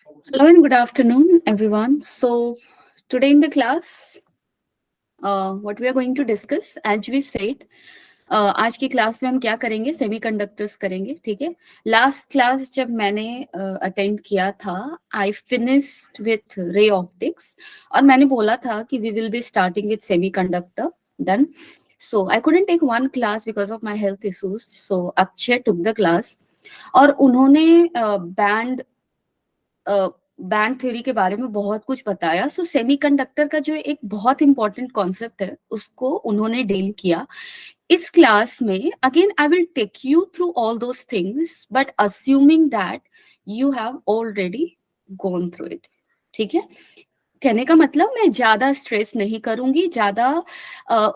Hello and good afternoon, everyone. So, today in the class, what we are going to discuss, as we said, आज की class में हम क्या करेंगे, semiconductors करेंगे, ठीक है। लास्ट क्लास जब मैंने अटेंड किया था, I finished with ray optics और मैंने बोला था कि we will be starting with semiconductor done. So I couldn't take one class because of my health issues. So Akshay took the class और उन्होंने बैंड थ्योरी के बारे में बहुत कुछ बताया. सो सेमीकंडक्टर का जो एक बहुत इंपॉर्टेंट कॉन्सेप्ट है उसको उन्होंने डील किया. इस क्लास में again I will take you through all those things but assuming that you have already gone through it. ठीक है. कहने का मतलब मैं ज्यादा स्ट्रेस नहीं करूंगी, ज्यादा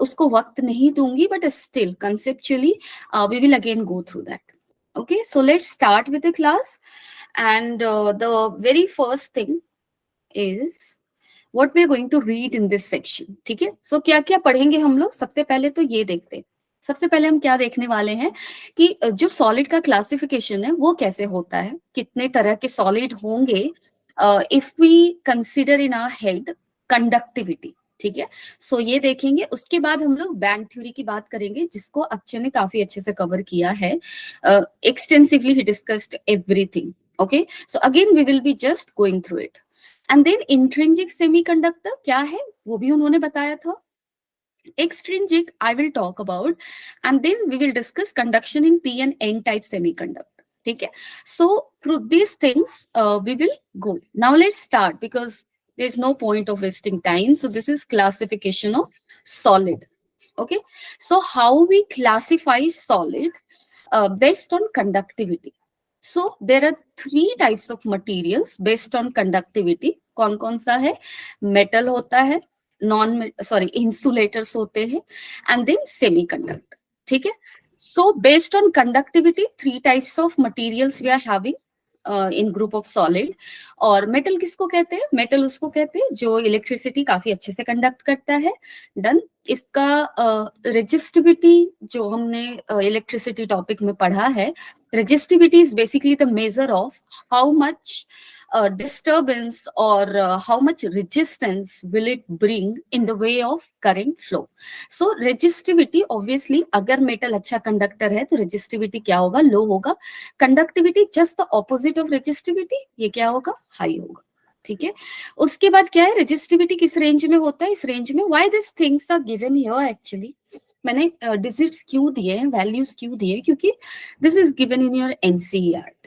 उसको वक्त नहीं दूंगी, but still conceptually we will again go through that. Okay, so let's start with the class. And the very first thing is what we are going to read in this section. ठीक है. So क्या क्या पढ़ेंगे हम लोग, सबसे पहले तो ये देखते हैं. सबसे पहले हम क्या देखने वाले हैं कि जो सॉलिड का क्लासिफिकेशन है वो कैसे होता है, कितने तरह के सॉलिड होंगे if we consider in our head conductivity. ठीक है. सो ये देखेंगे. उसके बाद हम लोग बैंड थ्योरी की बात करेंगे जिसको अक्षय ने काफी अच्छे से कवर किया है. एक्सटेंसिवली ही discussed everything. Okay. So again we will be just going through it. And then intrinsic semiconductor क्या है वो भी उन्होंने बताया था. Extrinsic I will talk about, and then we will discuss conduction in p and n type semiconductor. ठीक है. So through these things we will go. Now let's start because there's no point of wasting time. So this is classification of solid. Okay. So how we classify solid based on conductivity. So there are three types of materials based on conductivity. कौन कौन सा है? Metal होता है, insulators होते हैं, and then semiconductor. ठीक है. So based on conductivity three types of materials we are having in group of solid. और मेटल किसको कहते हैं? मेटल उसको कहते हैं जो इलेक्ट्रिसिटी काफी अच्छे से कंडक्ट करता है. डन. इसका रेजिस्टिविटी जो हमने इलेक्ट्रिसिटी टॉपिक में पढ़ा है, resistivity is basically the measure of how much disturbance or how much resistance will it bring in the way of current flow. So resistivity obviously अगर मेटल अच्छा कंडक्टर है तो रेजिस्टिविटी क्या होगा? लो होगा. Conductivity just the opposite of resistivity, ये क्या होगा? हाई होगा. ठीक है. उसके बाद क्या है? रेजिस्टिविटी किस रेंज में होता है? इस रेंज में. Why this things are given here actually, मैंने डिजिट्स क्यों दिए हैं, वैल्यूज क्यों दिए, क्योंकि this is given in your NCERT.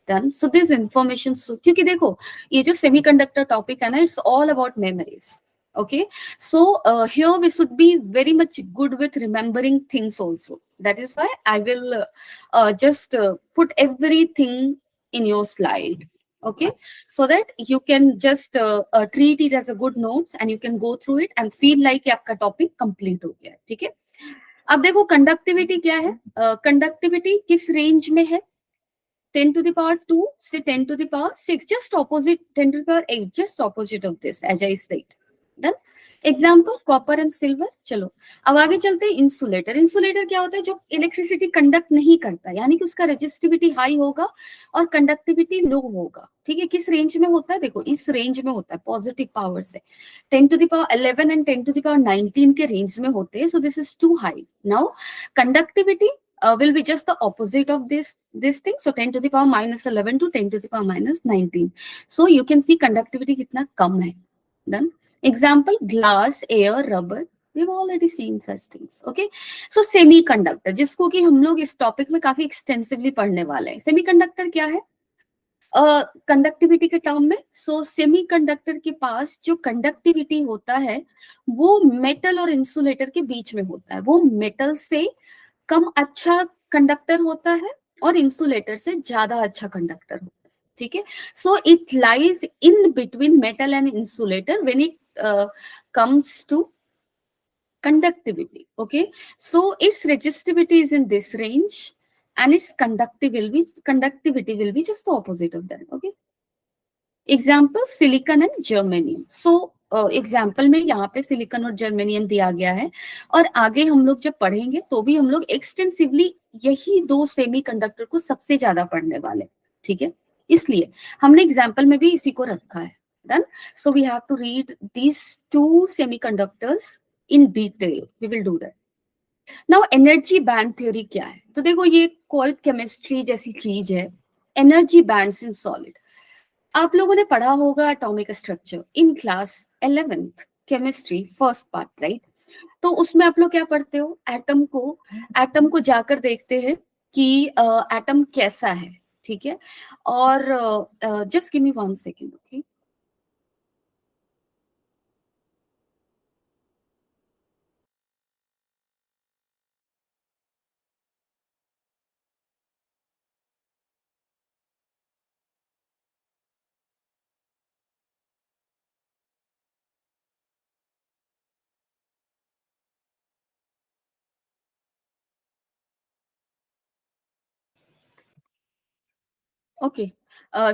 Done. So this information, क्योंकि देखो ये जो सेमीकंडक्टर टॉपिक है ना, it's all about memories. Okay, so here we should be very much good with remembering things also. That is why I will just put everything in your slide. Okay, so that you can just treat it as a good notes and you can go through it and feel like कि आपका topic complete हो गया है. ठीक है. अब देखो conductivity क्या है. कंडक्टिविटी किस रेंज में है? 10 to the power 2 से 10 to the power 6, just opposite 10 to the power 8, just opposite of this as I said. Done. Example copper and silver. चलो अब आगे चलते हैं. इंसुलेटर. इंसुलेटर क्या होता है? जो इलेक्ट्रिसिटी कंडक्ट नहीं करता, यानी कि उसका रेजिस्टिविटी हाई होगा और कंडक्टिविटी लो होगा. ठीक है. किस रेंज में होता है? देखो इस रेंज में होता है पॉजिटिव पावर से. 10 to the power 11 and 10 to the power 19 के रेंज में होते हैं. So this is too high. Now conductivity will be just the opposite of this thing. So 10 to the power minus 11 to 10 to the power minus 19. So you can see conductivity कितना कम है. Done. Example glass, air, rubber. We've already seen such things. Okay. So semiconductor, जिसको कि हम लोग इस topic में काफी extensively पढ़ने वाले हैं. सेमीकंडक्टर क्या है कंडक्टिविटी के टर्म में? सो सेमीकंडक्टर के पास जो कंडक्टिविटी होता है वो मेटल और इंसुलेटर के बीच में होता है. वो मेटल से कम अच्छा कंडक्टर होता है और इंसुलेटर से ज्यादा अच्छा कंडक्टर होता है. ठीक है. So it lies in between metal and insulator when it comes to conductivity. Okay. So its resistivity is in this range and its conductivity will be just the opposite of that. Okay. Example silicon and germanium. So example में यहाँ पे silicon और germanium दिया गया है और आगे हम लोग जब पढ़ेंगे तो भी हम लोग एक्सटेंसिवली यही दो सेमीकंडक्टर को सबसे ज्यादा पढ़ने वाले. ठीक है. इसलिए हमने एग्जाम्पल में भी इसी को रखा है. Done. So we have to read these two semiconductors in detail. We will do that. Now energy band theory क्या है? तो देखो ये क्वांटम केमिस्ट्री जैसी चीज है. Energy bands in solid. आप लोगों ने पढ़ा होगा atomic structure in class 11th chemistry first part, right? तो उसमें आप लोग क्या पढ़ते हो? एटम को जाकर देखते हैं कि एटम कैसा है, ठीक है? और just give me 1 second, okay? Okay.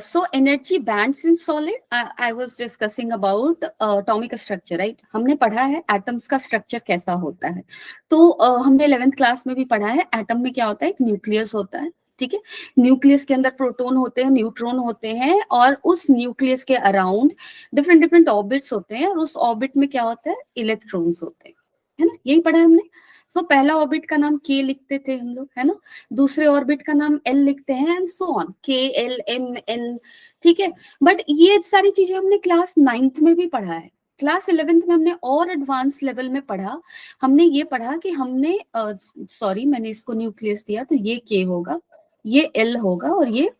So energy bands in solid. I was discussing about atomic structure, right? हमने पढ़ा है एटम्स का स्ट्रक्चर कैसा होता है. तो हमने 11th क्लास में भी पढ़ा है एटम में क्या होता है. एक न्यूक्लियस होता है, ठीक है? न्यूक्लियस के अंदर प्रोटॉन होते हैं, न्यूट्रॉन होते हैं, और उस न्यूक्लियस के अराउंड डिफरेंट डिफरेंट ऑर्बिट्स होते हैं, और उस ऑर्बिट में क्या होता है? इलेक्ट्रॉन्स होते हैं, है ना? यही पढ़ा है हमने. सो पहला ऑर्बिट का नाम के लिखते थे हम लोग, है ना? दूसरे ऑर्बिट का नाम एल लिखते हैं, एंड सो ऑन, KLMN, ठीक है? बट ये सारी चीजें हमने क्लास 9th में भी पढ़ा है. क्लास 11th में हमने और एडवांस लेवल में पढ़ा. हमने ये पढ़ा कि हमने सॉरी मैंने इसको न्यूक्लियस दिया, तो ये के होगा, ये एल होगा, और ये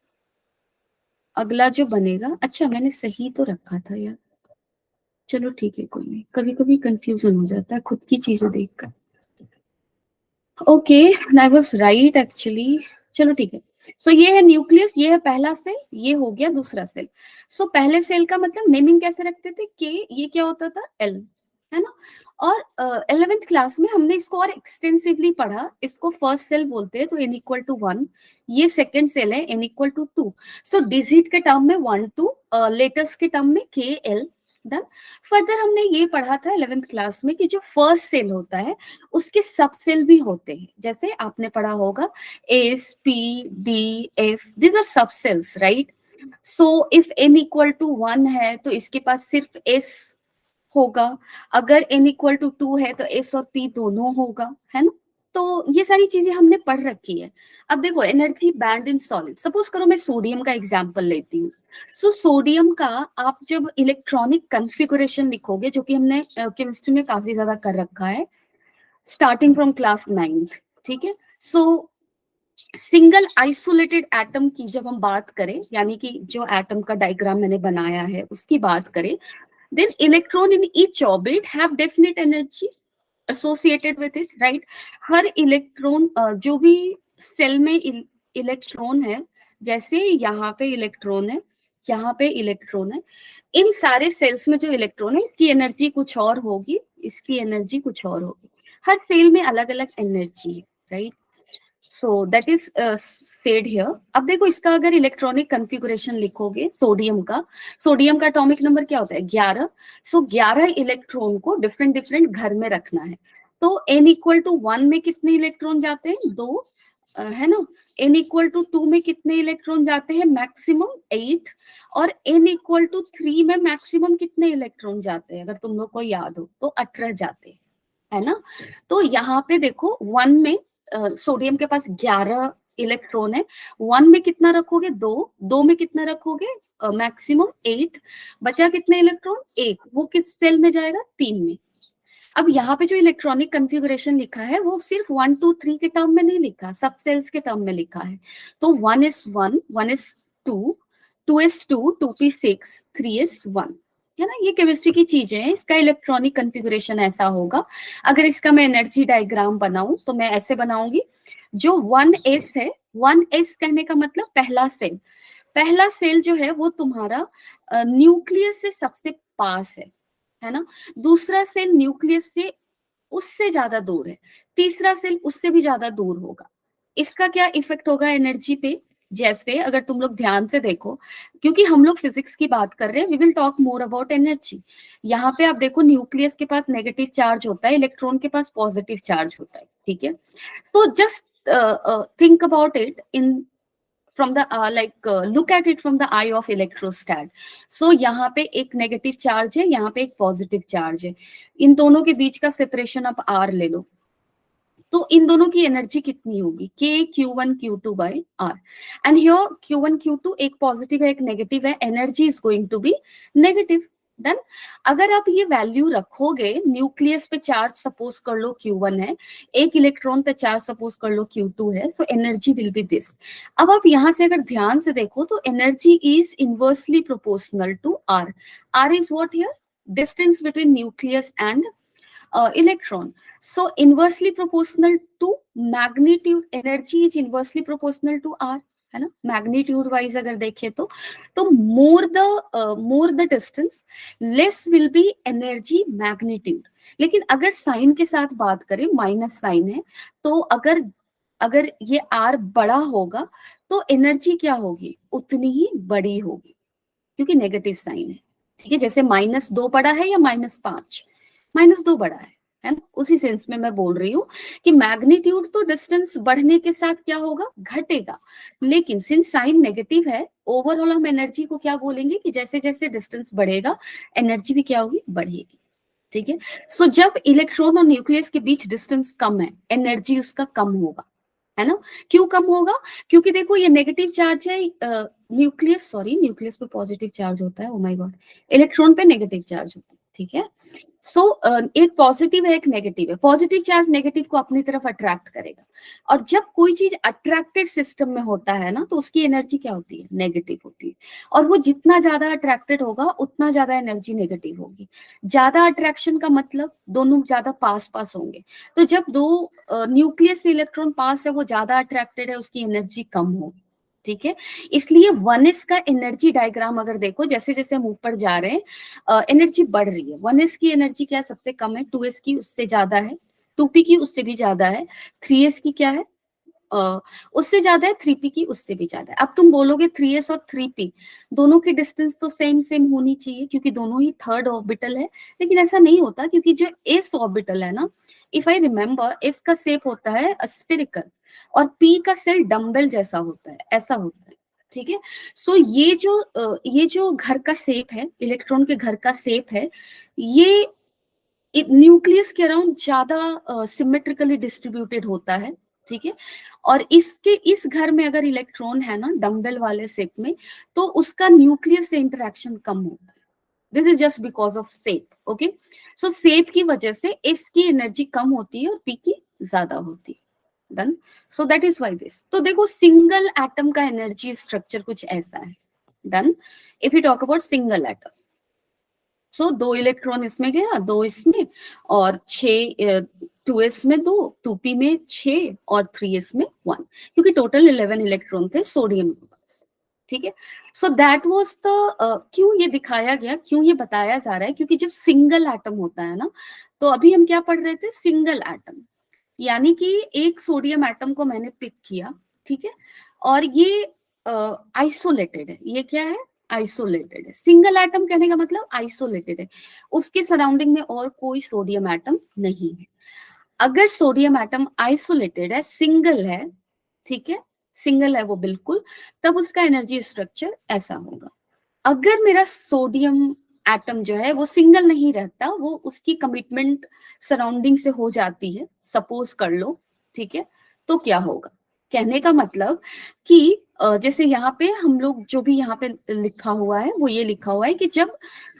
अगला जो बनेगा. अच्छा मैंने सही तो रखा था यार. चलो ठीक है, कोई नहीं, कभी कभी कंफ्यूजन हो जाता है खुद की चीजें देखकर. Okay, I was right actually. चलो ठीक है. सो ये है न्यूक्लियस, ये है पहला सेल, ये हो गया दूसरा सेल. सो पहले सेल का मतलब नेमिंग कैसे रखते थे? के, ये क्या होता था? एल, है ना? और 11th क्लास में हमने इसको और एक्सटेंसिवली पढ़ा. इसको फर्स्ट सेल बोलते हैं, तो n=1. ये सेकेंड सेल है, n=2. सो डिजिट के टर्म में 1 2, लेटर्स के टर्म में KL. डन. फर्दर हमने ये पढ़ा था 11th क्लास में कि जो फर्स्ट सेल होता है उसके सब सेल भी होते हैं. जैसे आपने पढ़ा होगा S, P, D, F, these are subshells, right? So if n=1 है तो इसके पास सिर्फ S होगा. अगर n=2 है तो S और P दोनों होगा, है ना? तो ये सारी चीजें हमने पढ़ रखी है. अब देखो energy band in solid. Suppose करो मैं सोडियम का एग्जांपल लेती हूँ. सो सोडियम का आप जब इलेक्ट्रॉनिक कॉन्फ़िगरेशन लिखोगे, जो कि हमने केमिस्ट्री में काफी ज्यादा कर रखा है स्टार्टिंग फ्रॉम क्लास 9th, ठीक है? सो सिंगल आइसोलेटेड एटम की जब हम बात करें, यानी कि जो एटम का डायग्राम मैंने बनाया है उसकी बात करें, then electron in each orbit have definite energy associated with it, right? Her electron जो भी सेल में इलेक्ट्रॉन है, जैसे यहाँ पे इलेक्ट्रॉन है, यहाँ पे इलेक्ट्रॉन है, इन सारे सेल्स में जो इलेक्ट्रॉन है इसकी एनर्जी कुछ और होगी, इसकी एनर्जी कुछ और होगी. हर सेल में अलग अलग एनर्जी है, right? So that is said here. अब देखो इसका अगर इलेक्ट्रॉनिक कॉन्फ़िगरेशन लिखोगे सोडियम का एटॉमिक नंबर क्या होता है? 11. सो 11 इलेक्ट्रॉन को डिफरेंट डिफरेंट घर में रखना है. तो n=1 में कितने इलेक्ट्रॉन जाते हैं? 2, है ना? n=2 में कितने इलेक्ट्रॉन जाते हैं? मैक्सिमम 8. और n=3 में मैक्सिमम कितने इलेक्ट्रॉन जाते हैं? अगर तुम लोग को याद हो तो 18 जाते हैं, है ना? तो यहाँ पे देखो 1 में सोडियम के पास 11 इलेक्ट्रॉन है. 1 में कितना रखोगे? 2 में कितना रखोगे? मैक्सिमम 8. बचा कितने इलेक्ट्रॉन? 1. वो किस सेल में जाएगा? 3 में. अब यहाँ पे जो इलेक्ट्रॉनिक कॉन्फ़िगरेशन लिखा है वो सिर्फ 1 2 3 के टर्म में नहीं लिखा, सब सेल्स के टर्म में लिखा है. तो 1s1, 1s2, 2s2, 2p6, 3s1, है ना? ये केमिस्ट्री की चीजें हैं. इसका इलेक्ट्रॉनिक कॉन्फ़िगरेशन ऐसा होगा. अगर इसका मैं एनर्जी डायग्राम बनाऊं तो मैं ऐसे बनाऊंगी. जो 1s है, 1s कहने का मतलब पहला सेल जो है वो तुम्हारा न्यूक्लियस से सबसे पास है ना? दूसरा सेल न्यूक्लियस से उससे ज्यादा दूर है. तीसरा सेल उससे भी ज्यादा दूर होगा. इसका क्या इफेक्ट होगा एनर्जी पे? जैसे अगर तुम लोग ध्यान से देखो, क्योंकि हम लोग फिजिक्स की बात कर रहे हैं, we will talk more about energy. यहाँ पे आप देखो न्यूक्लियस के पास नेगेटिव चार्ज होता है, इलेक्ट्रॉन के पास पॉजिटिव चार्ज होता है, ठीक है? तो just think about it in from the look at it from the eye of electrostat. So यहाँ पे एक नेगेटिव चार्ज है, यहाँ पे एक पॉजिटिव चार्ज है, इन दोनों के बीच का सेपरेशन आप R ले लो, तो इन दोनों की एनर्जी कितनी होगी, Q1 Q2 bye R, and here Q1 Q2 एक पॉजिटिव है एक नेगेटिव है, energy is going to be negative. Then अगर आप ये वैल्यू रखोगे, न्यूक्लियस पे चार्ज सपोज कर लो Q1 है, एक इलेक्ट्रॉन पे चार्ज सपोज कर लो Q2 है, so energy will be this. अब आप यहां से अगर ध्यान से देखो तो energy is inversely proportional to R। R is what here, distance between nucleus and electron. So inversely proportional to magnitude, energy is inversely proportional to R, है ना, मैग्नीट्यूड वाइज अगर देखें तो more the distance less will be energy magnitude. लेकिन अगर sign के साथ बात करें, माइनस साइन है, तो अगर ये R बड़ा होगा तो एनर्जी क्या होगी, उतनी ही बड़ी होगी, क्योंकि नेगेटिव साइन है, ठीक है। जैसे -2 बड़ा है या -5, -2 बड़ा है ना, उसी सेंस में मैं बोल रही हूँ कि मैग्नीट्यूड तो डिस्टेंस बढ़ने के साथ क्या होगा, घटेगा, लेकिन सिंस साइन नेगेटिव है, ओवरऑल हम एनर्जी को क्या बोलेंगे कि जैसे जैसे डिस्टेंस बढ़ेगा एनर्जी भी क्या होगी, बढ़ेगी, ठीक है। सो जब इलेक्ट्रॉन और न्यूक्लियस के बीच डिस्टेंस कम है, एनर्जी उसका कम होगा, है ना। क्यों कम होगा, क्योंकि देखो ये नेगेटिव चार्ज है, न्यूक्लियस पे पॉजिटिव चार्ज होता है, ओ माय गॉड, इलेक्ट्रॉन पे नेगेटिव चार्ज होता है, ठीक है। सो एक पॉजिटिव है एक नेगेटिव है, पॉजिटिव चार्ज नेगेटिव को अपनी तरफ अट्रैक्ट करेगा, और जब कोई चीज अट्रैक्टेड सिस्टम में होता है ना, तो उसकी एनर्जी क्या होती है, नेगेटिव होती है, और वो जितना ज्यादा अट्रैक्टेड होगा उतना ज्यादा एनर्जी नेगेटिव होगी। ज्यादा अट्रैक्शन का मतलब दोनों ज्यादा पास पास होंगे, तो जब दो न्यूक्लियस से इलेक्ट्रॉन पास है, वो ज्यादा अट्रैक्टेड है, उसकी एनर्जी कम होगी, ठीक है। इसलिए 1s का एनर्जी डायग्राम अगर देखो, जैसे जैसे हम ऊपर जा रहे हैं एनर्जी बढ़ रही है, 1s की एनर्जी क्या सबसे कम है, 2s की उससे ज्यादा है, 2p की उससे भी ज्यादा है, 3s की क्या है उससे ज्यादा है, 3p की उससे भी ज्यादा है। अब तुम बोलोगे 3s और 3p दोनों की डिस्टेंस तो सेम सेम होनी चाहिए, क्योंकि दोनों ही थर्ड ऑर्बिटल है, लेकिन ऐसा नहीं होता, क्योंकि जो s ऑर्बिटल है ना, इफ आई रिमेम्बर, s का शेप होता है स्फेरिकल और p का सेल डम्बल जैसा होता है, ऐसा होता है, ठीक है। सो ये जो घर का शेप है, इलेक्ट्रॉन के घर का शेप है, ये न्यूक्लियस के अराउंड ज्यादा सिमेट्रिकली डिस्ट्रीब्यूटेड होता है, ठीक है। और इस घर में अगर इलेक्ट्रॉन है ना डम्बल वाले शेप में, तो उसका न्यूक्लियस से इंटरेक्शन कम होता है। This is just because of shape, okay. So shape की वजह से एस की एनर्जी कम होती है और पी की ज्यादा होती है। Done, so that is why this. तो देखो सिंगल एटम का एनर्जी स्ट्रक्चर कुछ ऐसा है। Done, if you talk about single atom, so 2 electron इसमें गया, 2 इसमें, और 2s में 2, 2p में 6 और 3s में 1, क्योंकि टोटल 11 इलेक्ट्रॉन थे सोडियम के पास, ठीक है। सो दैट वाज द, क्यों ये दिखाया गया, क्यों ये बताया जा रहा है, क्योंकि जब सिंगल एटम होता है ना, तो अभी हम क्या पढ़ रहे थे, सिंगल एटम, यानी कि एक सोडियम एटम को मैंने पिक किया, ठीक है, और ये आइसोलेटेड है, ये क्या है, आइसोलेटेड है। सिंगल एटम कहने का मतलब आइसोलेटेड है, उसके सराउंडिंग में और कोई सोडियम एटम नहीं है। अगर सोडियम एटम आइसोलेटेड है, सिंगल है, ठीक है, सिंगल है वो बिल्कुल, तब उसका एनर्जी स्ट्रक्चर ऐसा होगा। अगर मेरा सोडियम एटम जो है वो सिंगल नहीं रहता, वो उसकी कमिटमेंट सराउंडिंग से हो जाती है, सपोज कर लो, ठीक है, तो क्या होगा, कहने का मतलब कि जैसे यहाँ पे हम लोग जो भी यहाँ पे लिखा हुआ है वो ये लिखा हुआ है कि जब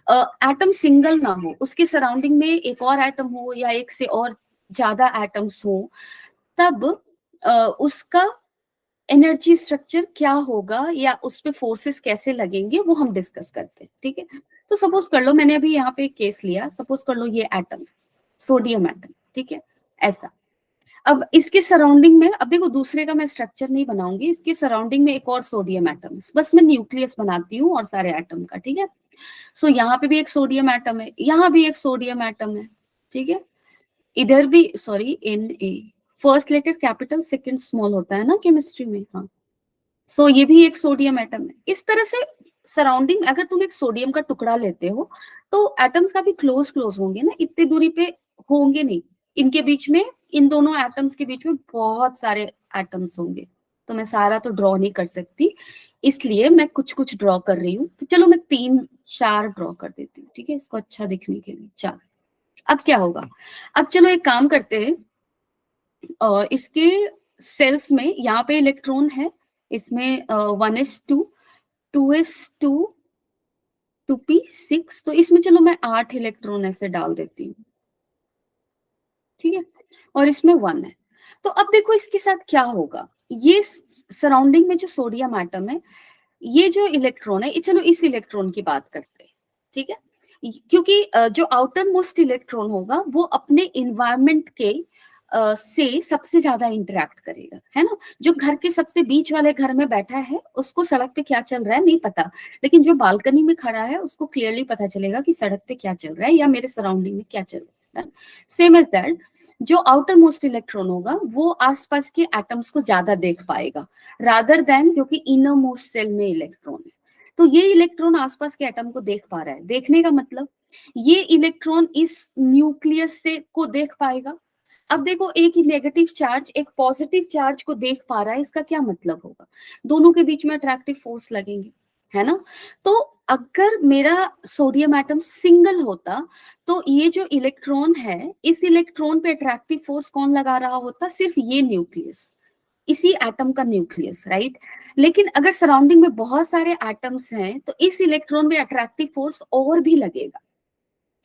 एटम सिंगल ना हो, उसके सराउंडिंग में एक और एटम हो या एक से और ज्यादा एटम्स हो, तब उसका एनर्जी स्ट्रक्चर क्या होगा या उस पे फोर्सेस कैसे लगेंगे, वो हम डिस्कस करते हैं, ठीक है। तो सपोज कर लो, मैंने अभी यहाँ पे एक केस लिया, सपोज कर लो ये एटम, सोडियम एटम, ठीक है, ऐसा। अब इसके सराउंडिंग में, अब देखो दूसरे का मैं स्ट्रक्चर नहीं बनाऊंगी, इसके सराउंडिंग में एक और सोडियम एटम, बस मैं न्यूक्लियस बनाती हूँ और सारे एटम का, ठीक है। सो यहाँ पे भी एक सोडियम एटम है, यहाँ भी एक सोडियम एटम है, ठीक है, इधर भी, sorry, Na, first letter capital second small होता है ना केमिस्ट्री में, हाँ। सो ये भी एक सोडियम एटम है। इस तरह से सराउंडिंग में अगर तुम एक सोडियम का टुकड़ा लेते हो, तो एटम्स काफी क्लोज क्लोज होंगे ना, इतनी दूरी पे होंगे नहीं, इनके बीच में, इन दोनों एटम्स के बीच में बहुत सारे एटम्स होंगे, तो मैं सारा तो ड्रॉ नहीं कर सकती, इसलिए मैं कुछ कुछ ड्रॉ कर रही हूँ। तो चलो मैं 3-4 ड्रॉ कर देती हूँ, ठीक है, इसको अच्छा दिखने के लिए। 4। अब क्या होगा, अब चलो एक काम करते हैं, इसके सेल्स में यहाँ पे इलेक्ट्रॉन है, इसमें 1s2, 2s2, 2p6, तो इसमें चलो मैं 8 इलेक्ट्रॉन ऐसे डाल देती हूँ, ठीक है, और इसमें 1 है। तो अब देखो इसके साथ क्या होगा, ये सराउंडिंग में जो सोडियम एटम है, ये जो इलेक्ट्रॉन है, चलो इस इलेक्ट्रॉन की बात करते हैं, ठीक है, क्योंकि जो आउटर मोस्ट इलेक्ट्रॉन होगा वो अपने इन्वायरमेंट के से सबसे ज्यादा इंटरेक्ट करेगा, है ना। जो घर के सबसे बीच वाले घर में बैठा है उसको सड़क पे क्या चल रहा है नहीं पता, लेकिन जो बालकनी में खड़ा है उसको क्लियरली पता चलेगा कि सड़क पे क्या चल रहा है या मेरे सराउंडिंग में क्या चल रहा है। सेम एज दैट, जो आउटर मोस्ट इलेक्ट्रॉन होगा वो आसपास के एटम्स को ज्यादा देख पाएगा रादर देन, क्योंकि इनर मोस्ट सेल में इलेक्ट्रॉन है, तो ये इलेक्ट्रॉन आसपास के एटम को देख पा रहा है। देखने का मतलब ये इलेक्ट्रॉन इस न्यूक्लियस से को देख पाएगा। अब देखो, एक ही नेगेटिव चार्ज एक पॉजिटिव चार्ज को देख पा रहा है, इसका क्या मतलब होगा, दोनों के बीच में अट्रैक्टिव फोर्स लगेंगे, है ना। तो अगर मेरा सोडियम एटम सिंगल होता तो ये जो इलेक्ट्रॉन है, इस इलेक्ट्रॉन पे अट्रैक्टिव फोर्स कौन लगा रहा होता, सिर्फ ये न्यूक्लियस, इसी एटम का न्यूक्लियस, राइट। लेकिन अगर सराउंडिंग में बहुत सारे एटम्स हैं तो इस इलेक्ट्रॉन में अट्रैक्टिव फोर्स और भी लगेगा,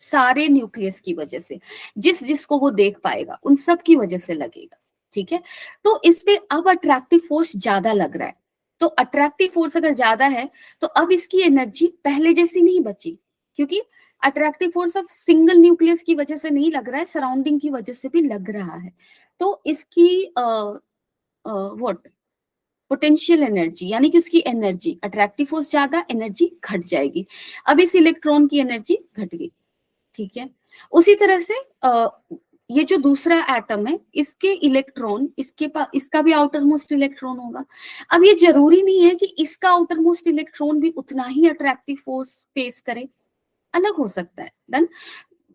सारे न्यूक्लियस की वजह से, जिस जिसको वो देख पाएगा उन सब की वजह से लगेगा, ठीक है। तो इस पे अब अट्रैक्टिव फोर्स ज्यादा लग रहा है, तो अट्रैक्टिव फोर्स अगर ज्यादा है तो अब इसकी एनर्जी पहले जैसी नहीं बची, क्योंकि अट्रैक्टिव फोर्स अब सिंगल न्यूक्लियस की वजह से नहीं लग रहा है, सराउंडिंग की वजह से भी लग रहा है। तो इसकी व्हाट पोटेंशियल एनर्जी, यानी कि उसकी एनर्जी, अट्रैक्टिव फोर्स ज्यादा, एनर्जी घट जाएगी। अब इस इलेक्ट्रॉन की एनर्जी घट गई, ठीक है। उसी तरह से ये जो दूसरा एटम है, इसके इलेक्ट्रॉन, इसके पास इसका भी आउटर मोस्ट इलेक्ट्रॉन होगा। अब ये जरूरी नहीं है कि इसका आउटर मोस्ट इलेक्ट्रॉन भी उतना ही अट्रैक्टिव फोर्स फेस करे, अलग हो सकता है, done.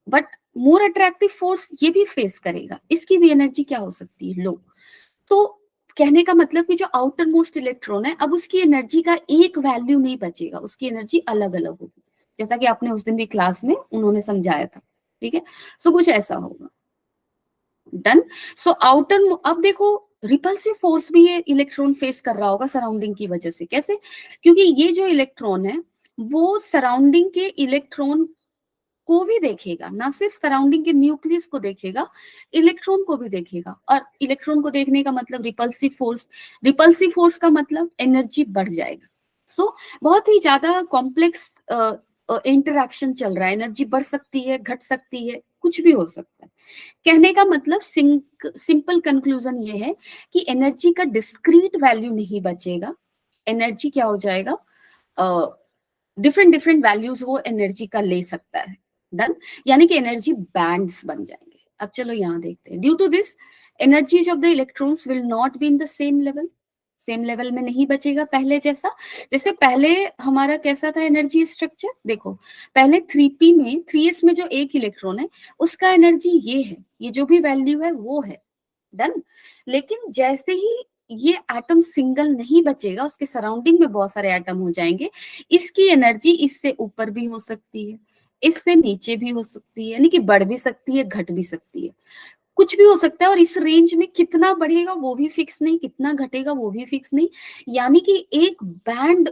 But more attractive force ये भी फेस करेगा, इसकी भी एनर्जी क्या हो सकती है, लो। तो कहने का मतलब कि जो आउटर मोस्ट इलेक्ट्रॉन है, अब उसकी एनर्जी का एक वैल्यू नहीं बचेगा, उसकी एनर्जी अलग अलग होगी, जैसा कि आपने उस दिन भी क्लास में उन्होंने समझाया था, ठीक है। सो कुछ ऐसा होगा, डन। सो आउटर, अब देखो रिपल्सिव फोर्स भी ये इलेक्ट्रॉन फेस कर रहा होगा सराउंडिंग की वजह से, कैसे, क्योंकि ये जो इलेक्ट्रॉन है वो सराउंडिंग के इलेक्ट्रॉन को भी देखेगा, ना सिर्फ सराउंडिंग के न्यूक्लियस को देखेगा, इलेक्ट्रॉन को भी देखेगा। और इलेक्ट्रॉन को देखने का मतलब रिपल्सिव फोर्स, रिपल्सिव फोर्स का मतलब एनर्जी बढ़ जाएगा। सो बहुत ही ज्यादा कॉम्प्लेक्स इंटरैक्शन चल रहा है, एनर्जी बढ़ सकती है, घट सकती है, कुछ भी हो सकता है। कहने का मतलब सिंपल कंक्लूजन ये है कि एनर्जी का डिस्क्रीट वैल्यू नहीं बचेगा, एनर्जी क्या हो जाएगा, डिफरेंट डिफरेंट वैल्यूज वो एनर्जी का ले सकता है, डन। यानी कि एनर्जी बैंड्स बन जाएंगे। अब चलो यहाँ देखते हैं, due to this energies of the electrons will not be in the same level, same level में नहीं बचेगा पहले जैसा। जैसे पहले हमारा कैसा था एनर्जी स्ट्रक्चर, देखो पहले 3p में 3s में जो एक इलेक्ट्रॉन है उसका एनर्जी ये है, ये जो भी वैल्यू है वो है, डन। लेकिन जैसे ही ये एटम सिंगल नहीं बचेगा, उसके सराउंडिंग में बहुत सारे एटम हो जाएंगे, इसकी एनर्जी इससे ऊपर भी हो सकती है, इससे नीचे भी हो सकती है, यानी कि बढ़ भी सकती है, घट भी सकती है, कुछ भी हो सकता है। और इस रेंज में कितना बढ़ेगा वो भी फिक्स नहीं, कितना घटेगा वो भी फिक्स नहीं, यानी कि एक बैंड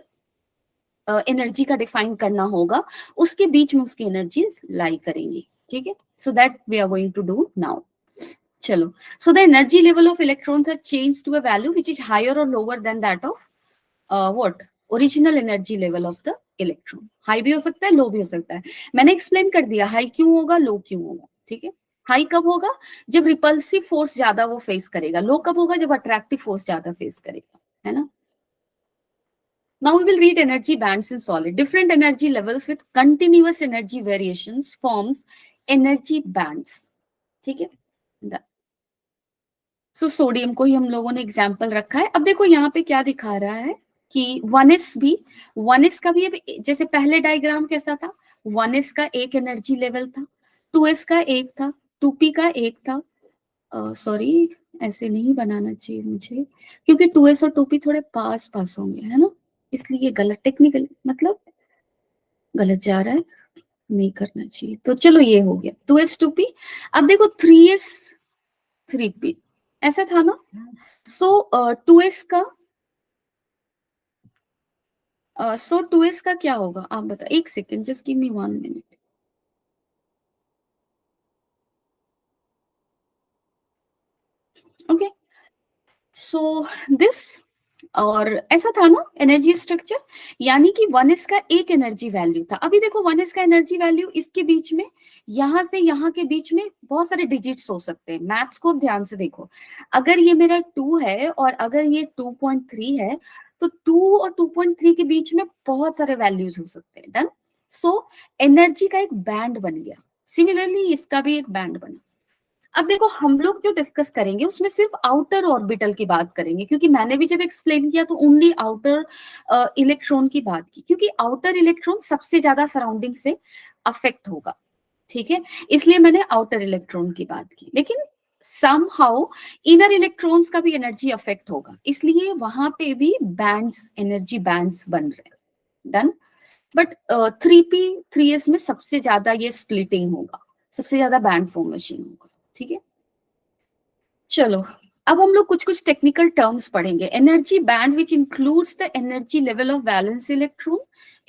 एनर्जी का डिफाइन करना होगा, उसके बीच में उसकी एनर्जीज लाई करेंगी, ठीक है। So that we are going to do now. चलो, so the energy level of electrons are changed to a value which is higher or lower than that of what original energy level of the electron। High भी हो सकता है, लो भी हो सकता है, मैंने एक्सप्लेन कर दिया हाई क्यों होगा, लो क्यों होगा, ठीक है। हाई कब होगा, जब रिपल्सिव फोर्स ज्यादा वो फेस करेगा, लो कब होगा, जब अट्रैक्टिव फोर्स ज्यादा फेस करेगा, है ना। Now we will read energy bands in solid. Different energy levels with continuous energy variations forms energy bands, ठीक है। सो सोडियम को ही हम लोगों ने एग्जाम्पल रखा है। अब देखो यहाँ पे क्या दिखा रहा है कि 1s भी, 1s का भी, अब जैसे पहले डायग्राम कैसा था, 1s का एक एनर्जी लेवल था, 2s का एक था, 2p का एक था, सॉरी ऐसे नहीं बनाना चाहिए मुझे, क्योंकि 2s और 2p थोड़े पास पास होंगे, है ना, इसलिए गलत, टेक्निकल मतलब गलत जा रहा है, नहीं करना चाहिए। तो चलो ये हो गया 2s 2p। अब देखो 3s 3p ऐसा था ना। सो 2s का 2s का क्या होगा आप बता, एक second, just give me 1 minute. Okay, so this, और ऐसा था ना एनर्जी स्ट्रक्चर, यानी कि 1s का एक एनर्जी वैल्यू था। अभी देखो 1s का एनर्जी वैल्यू, इसके बीच में, यहां से यहां के बीच में बहुत सारे डिजिट्स हो सकते हैं। मैथ्स को ध्यान से देखो, अगर ये मेरा 2 है और अगर ये 2.3 है, तो 2 और 2.3 के बीच में बहुत सारे वैल्यूज हो सकते हैं। डन। सो एनर्जी का एक बैंड बन गया, सिमिलरली इसका भी एक बैंड बना। अब देखो हम लोग जो डिस्कस करेंगे उसमें सिर्फ आउटर ऑर्बिटल की बात करेंगे, क्योंकि मैंने भी जब एक्सप्लेन किया तो ओनली आउटर इलेक्ट्रॉन की बात की, क्योंकि आउटर इलेक्ट्रॉन सबसे ज्यादा सराउंडिंग से अफेक्ट होगा, ठीक है, इसलिए मैंने आउटर इलेक्ट्रॉन की बात की। लेकिन समहाउ इनर इलेक्ट्रॉन्स का भी एनर्जी अफेक्ट होगा, इसलिए वहां पे भी बैंड्स, एनर्जी बैंड्स बन रहे हैं। डन। बट 3p 3s में सबसे ज्यादा ये स्प्लिटिंग होगा, सबसे ज्यादा बैंड फॉर्मेशन होगा, ठीक है। चलो, अब हम लोग कुछ कुछ टेक्निकल टर्म्स पढ़ेंगे। Energy band which includes the energy level of valence electron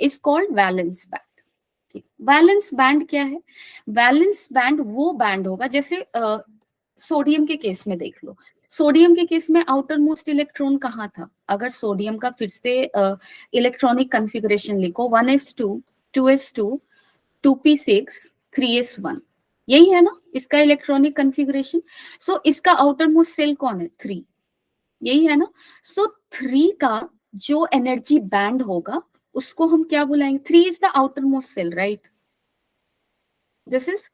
is called valence band. ठीक, वैलेंस बैंड क्या है? वैलेंस बैंड वो बैंड होगा, जैसे सोडियम के केस में देख लो, सोडियम के केस में आउटर मोस्ट इलेक्ट्रॉन कहाँ था? अगर सोडियम का फिर से इलेक्ट्रॉनिक कॉन्फ़िगरेशन लिखो, 1s2 2s2 2p6 3s1, यही है ना इसका इलेक्ट्रॉनिक कॉन्फ़िगरेशन। सो इसका आउटर मोस्ट सेल कौन है? 3, यही है ना। सो 3 का जो एनर्जी बैंड होगा उसको हम क्या बुलाएंगे? 3 इज the outermost shell, right? This is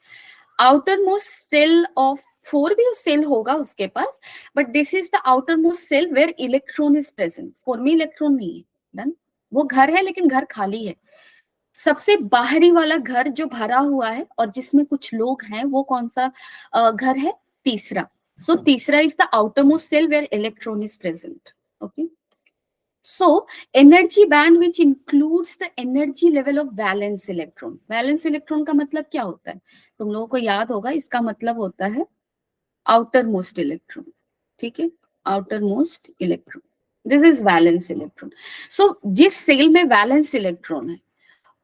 outermost shell of 4 भी सेल होगा उसके पास, but this is the outermost shell where electron is present. 4 में इलेक्ट्रॉन नहीं है। डन। वो घर है लेकिन घर खाली है। सबसे बाहरी वाला घर जो भरा हुआ है और जिसमें कुछ लोग हैं, वो कौन सा घर है? तीसरा। सो तीसरा is the outermost shell where electron is present. Okay, so energy band which includes the energy level of valence electron. Valence electron का मतलब क्या होता है? तुम लोगों को याद होगा, इसका मतलब होता है आउटर मोस्ट इलेक्ट्रॉन, ठीक है, outermost electron, this is valence electron. So जिस सेल में वैलेंस इलेक्ट्रॉन है,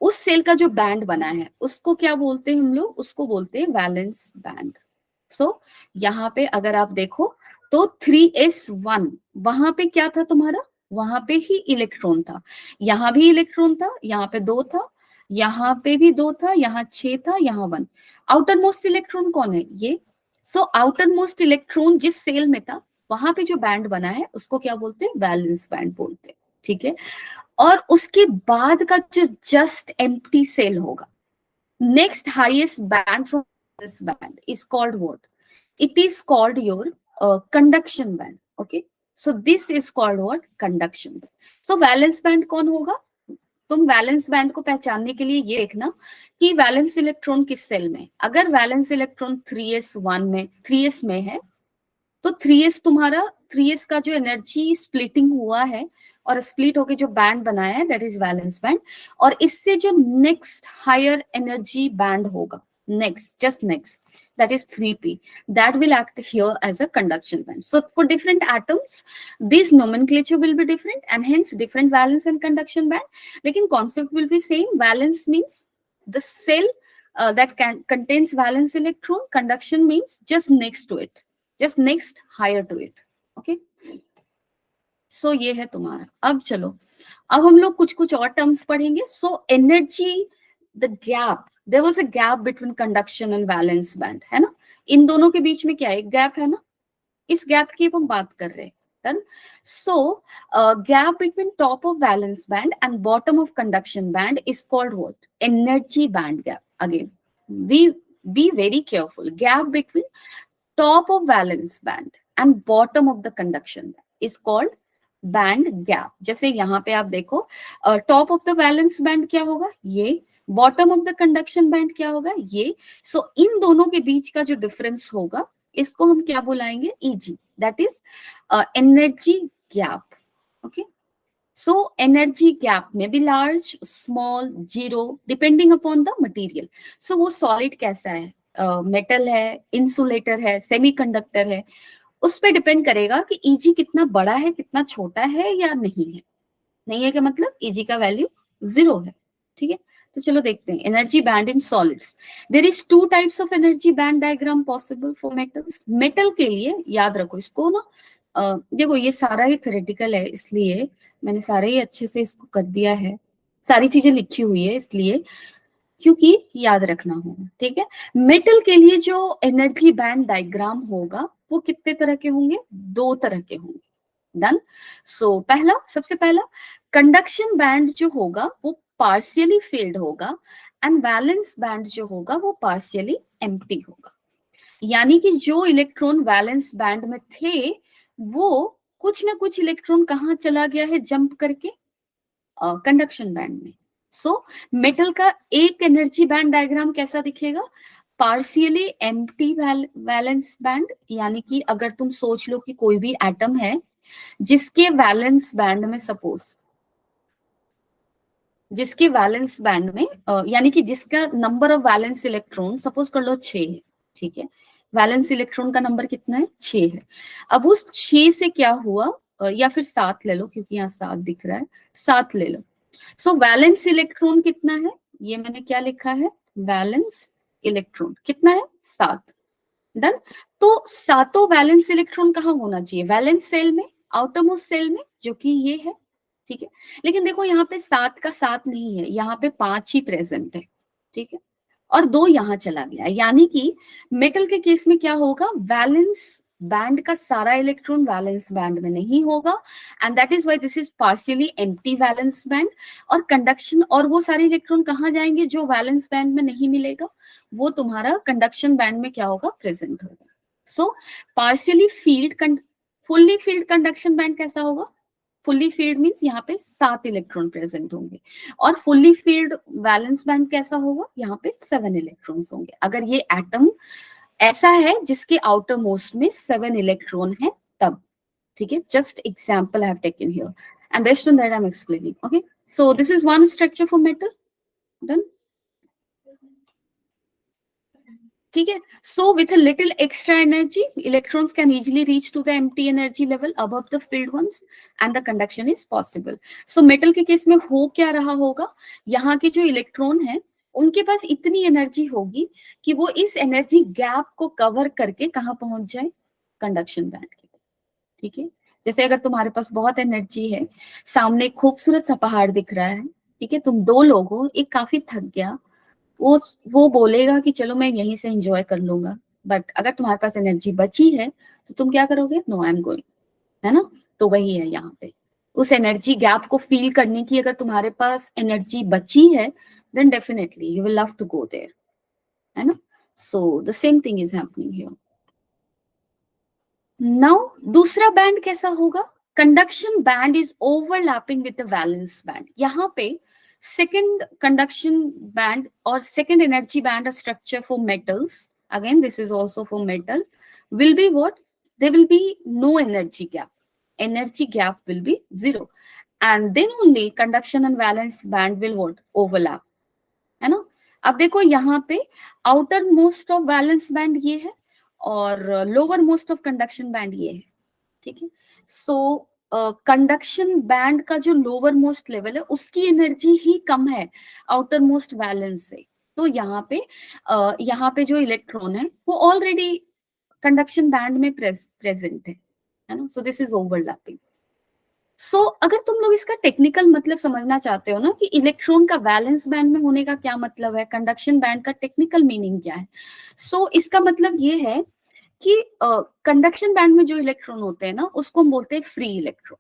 उस सेल का जो बैंड बना है उसको क्या बोलते हैं हम लोग? उसको बोलते हैं वैलेंस बैंड। सो यहाँ पे अगर आप देखो तो 3s1, वहां पे क्या था तुम्हारा? वहां पे ही इलेक्ट्रॉन था, यहाँ भी इलेक्ट्रॉन था, यहाँ पे 2 था, यहाँ पे भी 2 था, यहाँ 6 था, यहाँ 1। आउटर मोस्ट इलेक्ट्रॉन कौन है? ये। सो आउटर मोस्ट इलेक्ट्रॉन जिस सेल में था, वहां पे जो बैंड बना है उसको क्या बोलते हैं? वैलेंस बैंड बोलते हैं, ठीक है। और उसके बाद का जो जस्ट एम्प्टी सेल होगा, next highest banned from this band is called what? It is called your conduction band. Okay, so this is called what? Conduction band. So valence band कौन होगा? तुम वैलेंस बैंड को पहचानने के लिए ये देखना कि वैलेंस इलेक्ट्रॉन किस सेल में। अगर वैलेंस इलेक्ट्रॉन 3s1 में, 3s में है, तो 3s तुम्हारा, 3s का जो एनर्जी स्प्लिटिंग हुआ है और स्प्लिट होके जो बैंड बनाया है, दैट इज वैलेंस बैंड। और इससे जो नेक्स्ट हायर एनर्जी बैंड होगा, next, just next, that is 3p, that will act here as a conduction band. So for different atoms, this nomenclature will be different and hence different valence and conduction band. Lekin concept will be same. Valence means the cell that contains valence electron. Conduction means just next to it, just next higher to it. Okay, सो ये है तुम्हारा। अब चलो, अब हम लोग कुछ कुछ और टर्म्स पढ़ेंगे। So energy, the gap, there was a gap between conduction and valence band, है ना। इन दोनों के बीच में क्या है? एक गैप है ना, इस गैप की हम बात कर रहे हैं। Done. So gap between top of valence band and bottom of conduction band is called what? Energy band gap. Again we be very careful, gap between top of valence band and bottom of the conduction band is called band gap. जैसे यहाँ पे आप देखो, top of the valence band क्या होगा? ये। bottom of the conduction band क्या होगा? ये। so इन दोनों के बीच का जो डिफरेंस होगा इसको हम क्या बुलाएंगे, E g, that is energy gap. Okay, so energy gap में भी large, small, zero, depending upon the material. So वो सॉलिड कैसा है, मेटल है, इंसुलेटर है, सेमीकंडक्टर है, उस पर डिपेंड करेगा कि ईजी कितना बड़ा है, कितना छोटा है या नहीं है. नहीं है का मतलब ईजी का वैल्यू 0 है. ठीक है, तो चलो देखते हैं energy band in solids. There is two types of energy band diagram possible for metals. Metal के लिए याद रखो इसको ना, देखो ये सारा ही थ्योरेटिकल है, इसलिए मैंने सारे ही अच्छे से इसको कर दिया है, सारी चीजें लिखी हुई है इसलिए, क्योंकि याद रखना होगा. ठीक है, मेटल के लिए जो एनर्जी बैंड डायग्राम होगा वो कितने तरह के होंगे, 2 तरह के होंगे. डन. सो पहला, सबसे पहला कंडक्शन बैंड जो होगा वो पार्शियली फिल्ड होगा, एंड वैलेंस बैंड जो होगा वो पार्शियली एम्प्टी होगा. यानी कि जो इलेक्ट्रॉन वैलेंस बैंड में थे वो कुछ ना कुछ इलेक्ट्रॉन कहाँ चला गया है जंप करके, कंडक्शन बैंड में. सो मेटल का एक एनर्जी बैंड डायग्राम कैसा दिखेगा, पार्शियली एम्प्टी वैलेंस बैंड. यानी कि अगर तुम सोच लो कि कोई भी एटम है जिसके वैलेंस बैंड में, सपोज जिसके वैलेंस बैंड में यानी कि जिसका number of valence electron suppose कर लो 6 है. ठीक है, वैलेंस इलेक्ट्रॉन का नंबर कितना है, 6 है. अब उस 6 से क्या हुआ, या फिर 7 ले लो क्योंकि यहाँ 7 दिख रहा है, 7 ले लो. सो वैलेंस इलेक्ट्रॉन कितना है, ये मैंने क्या लिखा है, वैलेंस इलेक्ट्रॉन कितना है, 7. डन. तो सातों वैलेंस इलेक्ट्रॉन कहाँ होना चाहिए, वैलेंस सेल में, आउटर मोस्ट सेल में, जो कि ये है. ठीक है, लेकिन देखो यहाँ पे 7 का 7 नहीं है, यहाँ पे 5 ही प्रेजेंट है. ठीक है, और 2 यहाँ चला गया. यानी कि मेटल के केस में क्या होगा, वैलेंस बैंड का सारा इलेक्ट्रॉन वैलेंस बैंड में नहीं होगा, and that is why this is partially empty valence band. और कंडक्शन, और वो सारे इलेक्ट्रॉन कहाँ जाएंगे जो वैलेंस बैंड में नहीं मिलेगा, वो तुम्हारा कंडक्शन बैंड में क्या होगा, प्रेजेंट होगा. So partially filled, fully filled conduction band कैसा होगा, फुल्ली फील्ड मींस यहाँ पे 7 इलेक्ट्रॉन प्रेजेंट होंगे. और फुल्ली फील्ड वैलेंस बैंड कैसा होगा, यहाँ पे 7 इलेक्ट्रॉन्स होंगे. अगर ये एटम ऐसा है जिसके आउटर मोस्ट में 7 इलेक्ट्रॉन है तब. ठीक है, just example I have taken here, and based on that I am explaining. Okay, so this is one structure for metal. Done. ठीक है, so with a little extra energy electrons can easily reach to the empty energy level above the filled ones, and the conduction is possible. So metal के case में हो क्या रहा होगा, यहाँ के जो इलेक्ट्रॉन है उनके पास इतनी एनर्जी होगी कि वो इस एनर्जी गैप को कवर करके कहाँ पहुंच जाए, कंडक्शन बैंड के. ठीक है, जैसे अगर तुम्हारे पास बहुत एनर्जी है, सामने एक खूबसूरत सा पहाड़ दिख रहा है. ठीक है, तुम 2 लोग हो, एक काफी थक गया, वो बोलेगा कि चलो मैं यहीं से एंजॉय कर लूंगा. बट अगर तुम्हारे पास एनर्जी बची है तो तुम क्या करोगे, नो आई एम गोइंग. है ना, तो वही है यहाँ पे, उस एनर्जी गैप को फील करने की अगर तुम्हारे पास एनर्जी बची है then definitely you will love to go there. है ना, so the same thing is happening here. Now दूसरा बैंड कैसा होगा, conduction band is overlapping with the valence band. यहाँ पे second conduction band or second energy band structure for metals, again this is also for metal, will be what, there will be no energy gap, energy gap will be 0, and then only conduction and valence band will what, overlap. है ना, अब देखो यहाँ पे outer most of valence band ये है और lower most of conduction band ये है. ठीक है, सो कंडक्शन बैंड का जो लोअर मोस्ट लेवल है उसकी एनर्जी ही कम है आउटर मोस्ट वैलेंस से. तो यहाँ पे जो इलेक्ट्रॉन है वो ऑलरेडी कंडक्शन बैंड में प्रेजेंट है ना, सो दिस इज ओवरलैपिंग. सो अगर तुम लोग इसका टेक्निकल मतलब समझना चाहते हो ना कि इलेक्ट्रॉन का वैलेंस बैंड में होने का क्या मतलब है, कंडक्शन बैंड का टेक्निकल मीनिंग क्या है, सो इसका मतलब ये है कि कंडक्शन बैंड में जो इलेक्ट्रॉन होते हैं ना उसको हम बोलते हैं फ्री इलेक्ट्रॉन,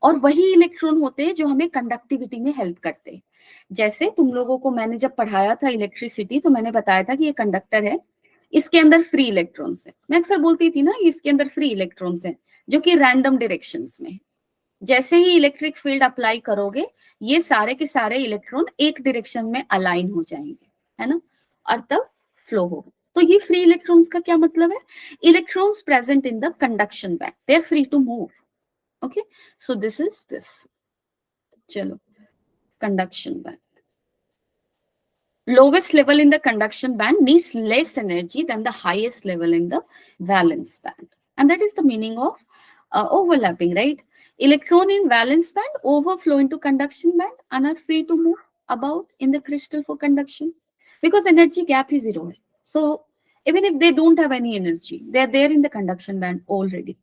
और वही इलेक्ट्रॉन होते हैं जो हमें कंडक्टिविटी में हेल्प करते हैं. जैसे तुम लोगों को मैंने जब पढ़ाया था इलेक्ट्रिसिटी तो मैंने बताया था कि ये कंडक्टर है, इसके अंदर फ्री इलेक्ट्रॉन्स है. मैं अक्सर बोलती थी ना इसके अंदर फ्री इलेक्ट्रॉन्स हैं जो कि रैंडम डायरेक्शंस में है. जैसे ही इलेक्ट्रिक फील्ड अप्लाई करोगे ये सारे के सारे इलेक्ट्रॉन एक डायरेक्शन में अलाइन हो जाएंगे, है ना, और तब फ्लो होगा. तो ये फ्री इलेक्ट्रॉन्स का क्या मतलब है? Electrons present in the conduction band, they are free to move. Okay, so this is this. चलो, conduction band. Lowest level in the conduction band needs less energy than the highest level in the valence band. And that is the meaning of overlapping, right? Electron in valence band overflow into conduction band and are free to move about in the crystal for conduction because energy gap is zero. So even if they don't have any energy, they are there in the conduction band already.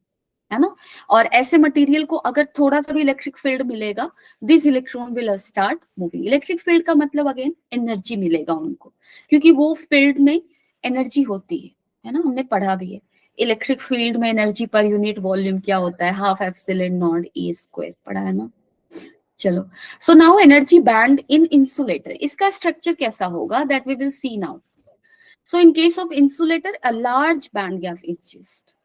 है ना? और ऐसे material को अगर थोड़ा सा भी electric field मिलेगा, this electron will start moving. Electric field का मतलब अगेन एनर्जी मिलेगा उनको, क्योंकि वो फील्ड में एनर्जी होती है ना, हमने पढ़ा भी है. इलेक्ट्रिक फील्ड में एनर्जी पर यूनिट वॉल्यूम क्या होता है? Half epsilon naught E square, पढ़ा है ना. चलो, so now energy band in insulator, इसका स्ट्रक्चर कैसा होगा that we will see now. So in case of insulator a large band gap exist.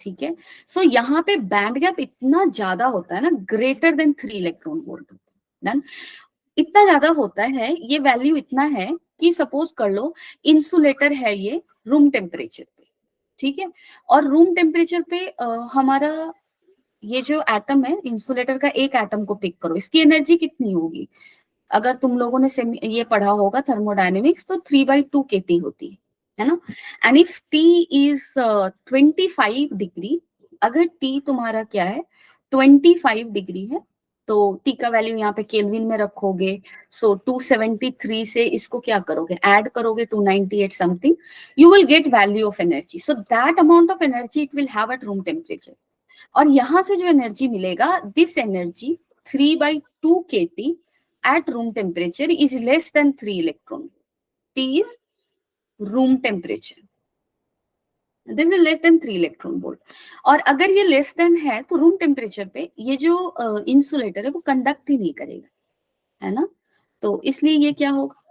ठीक है, सो यहाँ पे बैंड गैप इतना ज्यादा होता है ना, greater than 3 electron volt. Done, इतना ज्यादा होता है, ये वैल्यू इतना है कि सपोज कर लो इंसुलेटर है ये रूम टेम्परेचर पे. ठीक है, और रूम टेम्परेचर पे हमारा ये जो एटम है इंसुलेटर का, एक एटम को पिक करो, इसकी एनर्जी कितनी होगी? अगर तुम लोगों ने ये पढ़ा होगा थर्मोडायनेमिक्स, तो 3/2 kT होती है ना. And if T is 25 degree, अगर T तुम्हारा क्या है 25 डिग्री है, तो T का वैल्यू यहाँ पे केल्विन में रखोगे. सो 273 से इसको क्या करोगे, ऐड करोगे 298 something, you will get value of energy. So that amount of energy it will have at room temperature. और यहां से जो एनर्जी मिलेगा, this energy 3/2 kT at room temperature is less than 3 electron. T is room temperature. This is less than 3 electron volt. और अगर ये less than है तो रूम टेम्परेचर पे ये जो इंसुलेटर है वो कंडक्ट ही नहीं करेगा, है ना. तो इसलिए ये क्या होगा,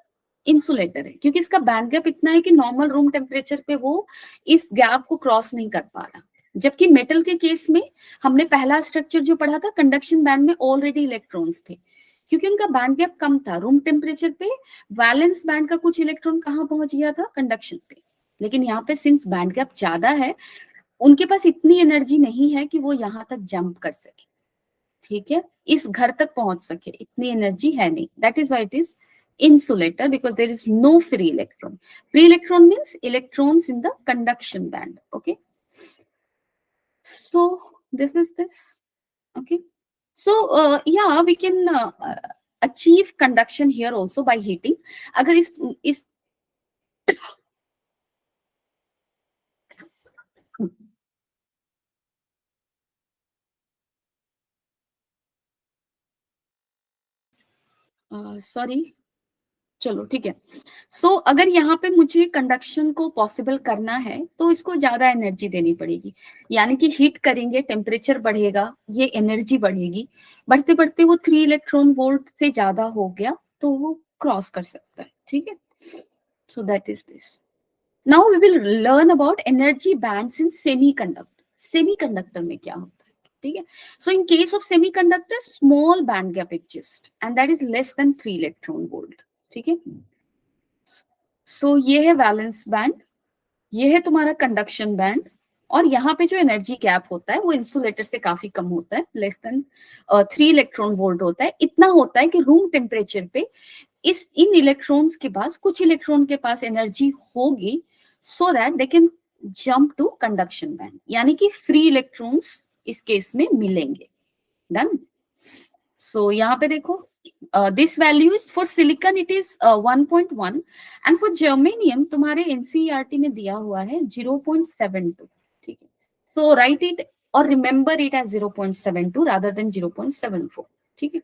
इंसुलेटर है, क्योंकि इसका बैंड गैप इतना है कि नॉर्मल रूम टेम्परेचर पे वो इस गैप को क्रॉस नहीं कर पा रहा. जबकि मेटल के केस में हमने पहला स्ट्रक्चर जो पढ़ा था, कंडक्शन बैंड में ऑलरेडी इलेक्ट्रॉन्स थे, क्योंकि उनका बैंड गैप कम था. रूम टेम्परेचर पे वैलेंस बैंड का कुछ इलेक्ट्रॉन कहाँ पहुंच गया था, कंडक्शन पे. लेकिन यहाँ पे सिंस बैंड गैप ज्यादा है, उनके पास इतनी एनर्जी नहीं है कि वो यहाँ तक जंप कर सके. ठीक है, इस घर तक पहुंच सके, इतनी एनर्जी है नहीं. That is why it is insulator, because there is no free electron. Free electron means electrons in the conduction band. Okay, so this is this. Okay, so yeah, we can achieve conduction here also by heating. अगर इस sorry, चलो ठीक है. सो अगर यहाँ पे मुझे conduction को पॉसिबल करना है तो इसको ज्यादा एनर्जी देनी पड़ेगी, यानी कि हीट करेंगे, टेम्परेचर बढ़ेगा, ये एनर्जी बढ़ेगी, बढ़ते बढ़ते वो 3 इलेक्ट्रॉन वोल्ट से ज्यादा हो गया तो वो क्रॉस कर सकता है. ठीक है, so that is this. Now we will learn about energy bands in semiconductor. Semiconductor में क्या होता है? ठीक है, so in case of semiconductor small band gap exist and that is less than 3 electron volt. ठीक है, सो ये है वैलेंस बैंड, ये है तुम्हारा कंडक्शन बैंड, और यहाँ पे जो एनर्जी गैप होता है वो इंसुलेटर से काफी कम होता है, लेस देन 3 इलेक्ट्रॉन वोल्ट होता है. इतना होता है कि रूम टेम्परेचर पे इन इलेक्ट्रॉन्स के पास, कुछ इलेक्ट्रॉन के पास एनर्जी होगी so that they can jump to conduction band, यानी कि फ्री इलेक्ट्रॉन्स इस केस में मिलेंगे. डन. सो यहाँ पे देखो, this value is for silicon it is 1.1 and for germanium तुम्हारे NCERT में दिया हुआ है 0.72. ठीक है, so write it or remember it as 0.72 rather than 0.74. ठीक है,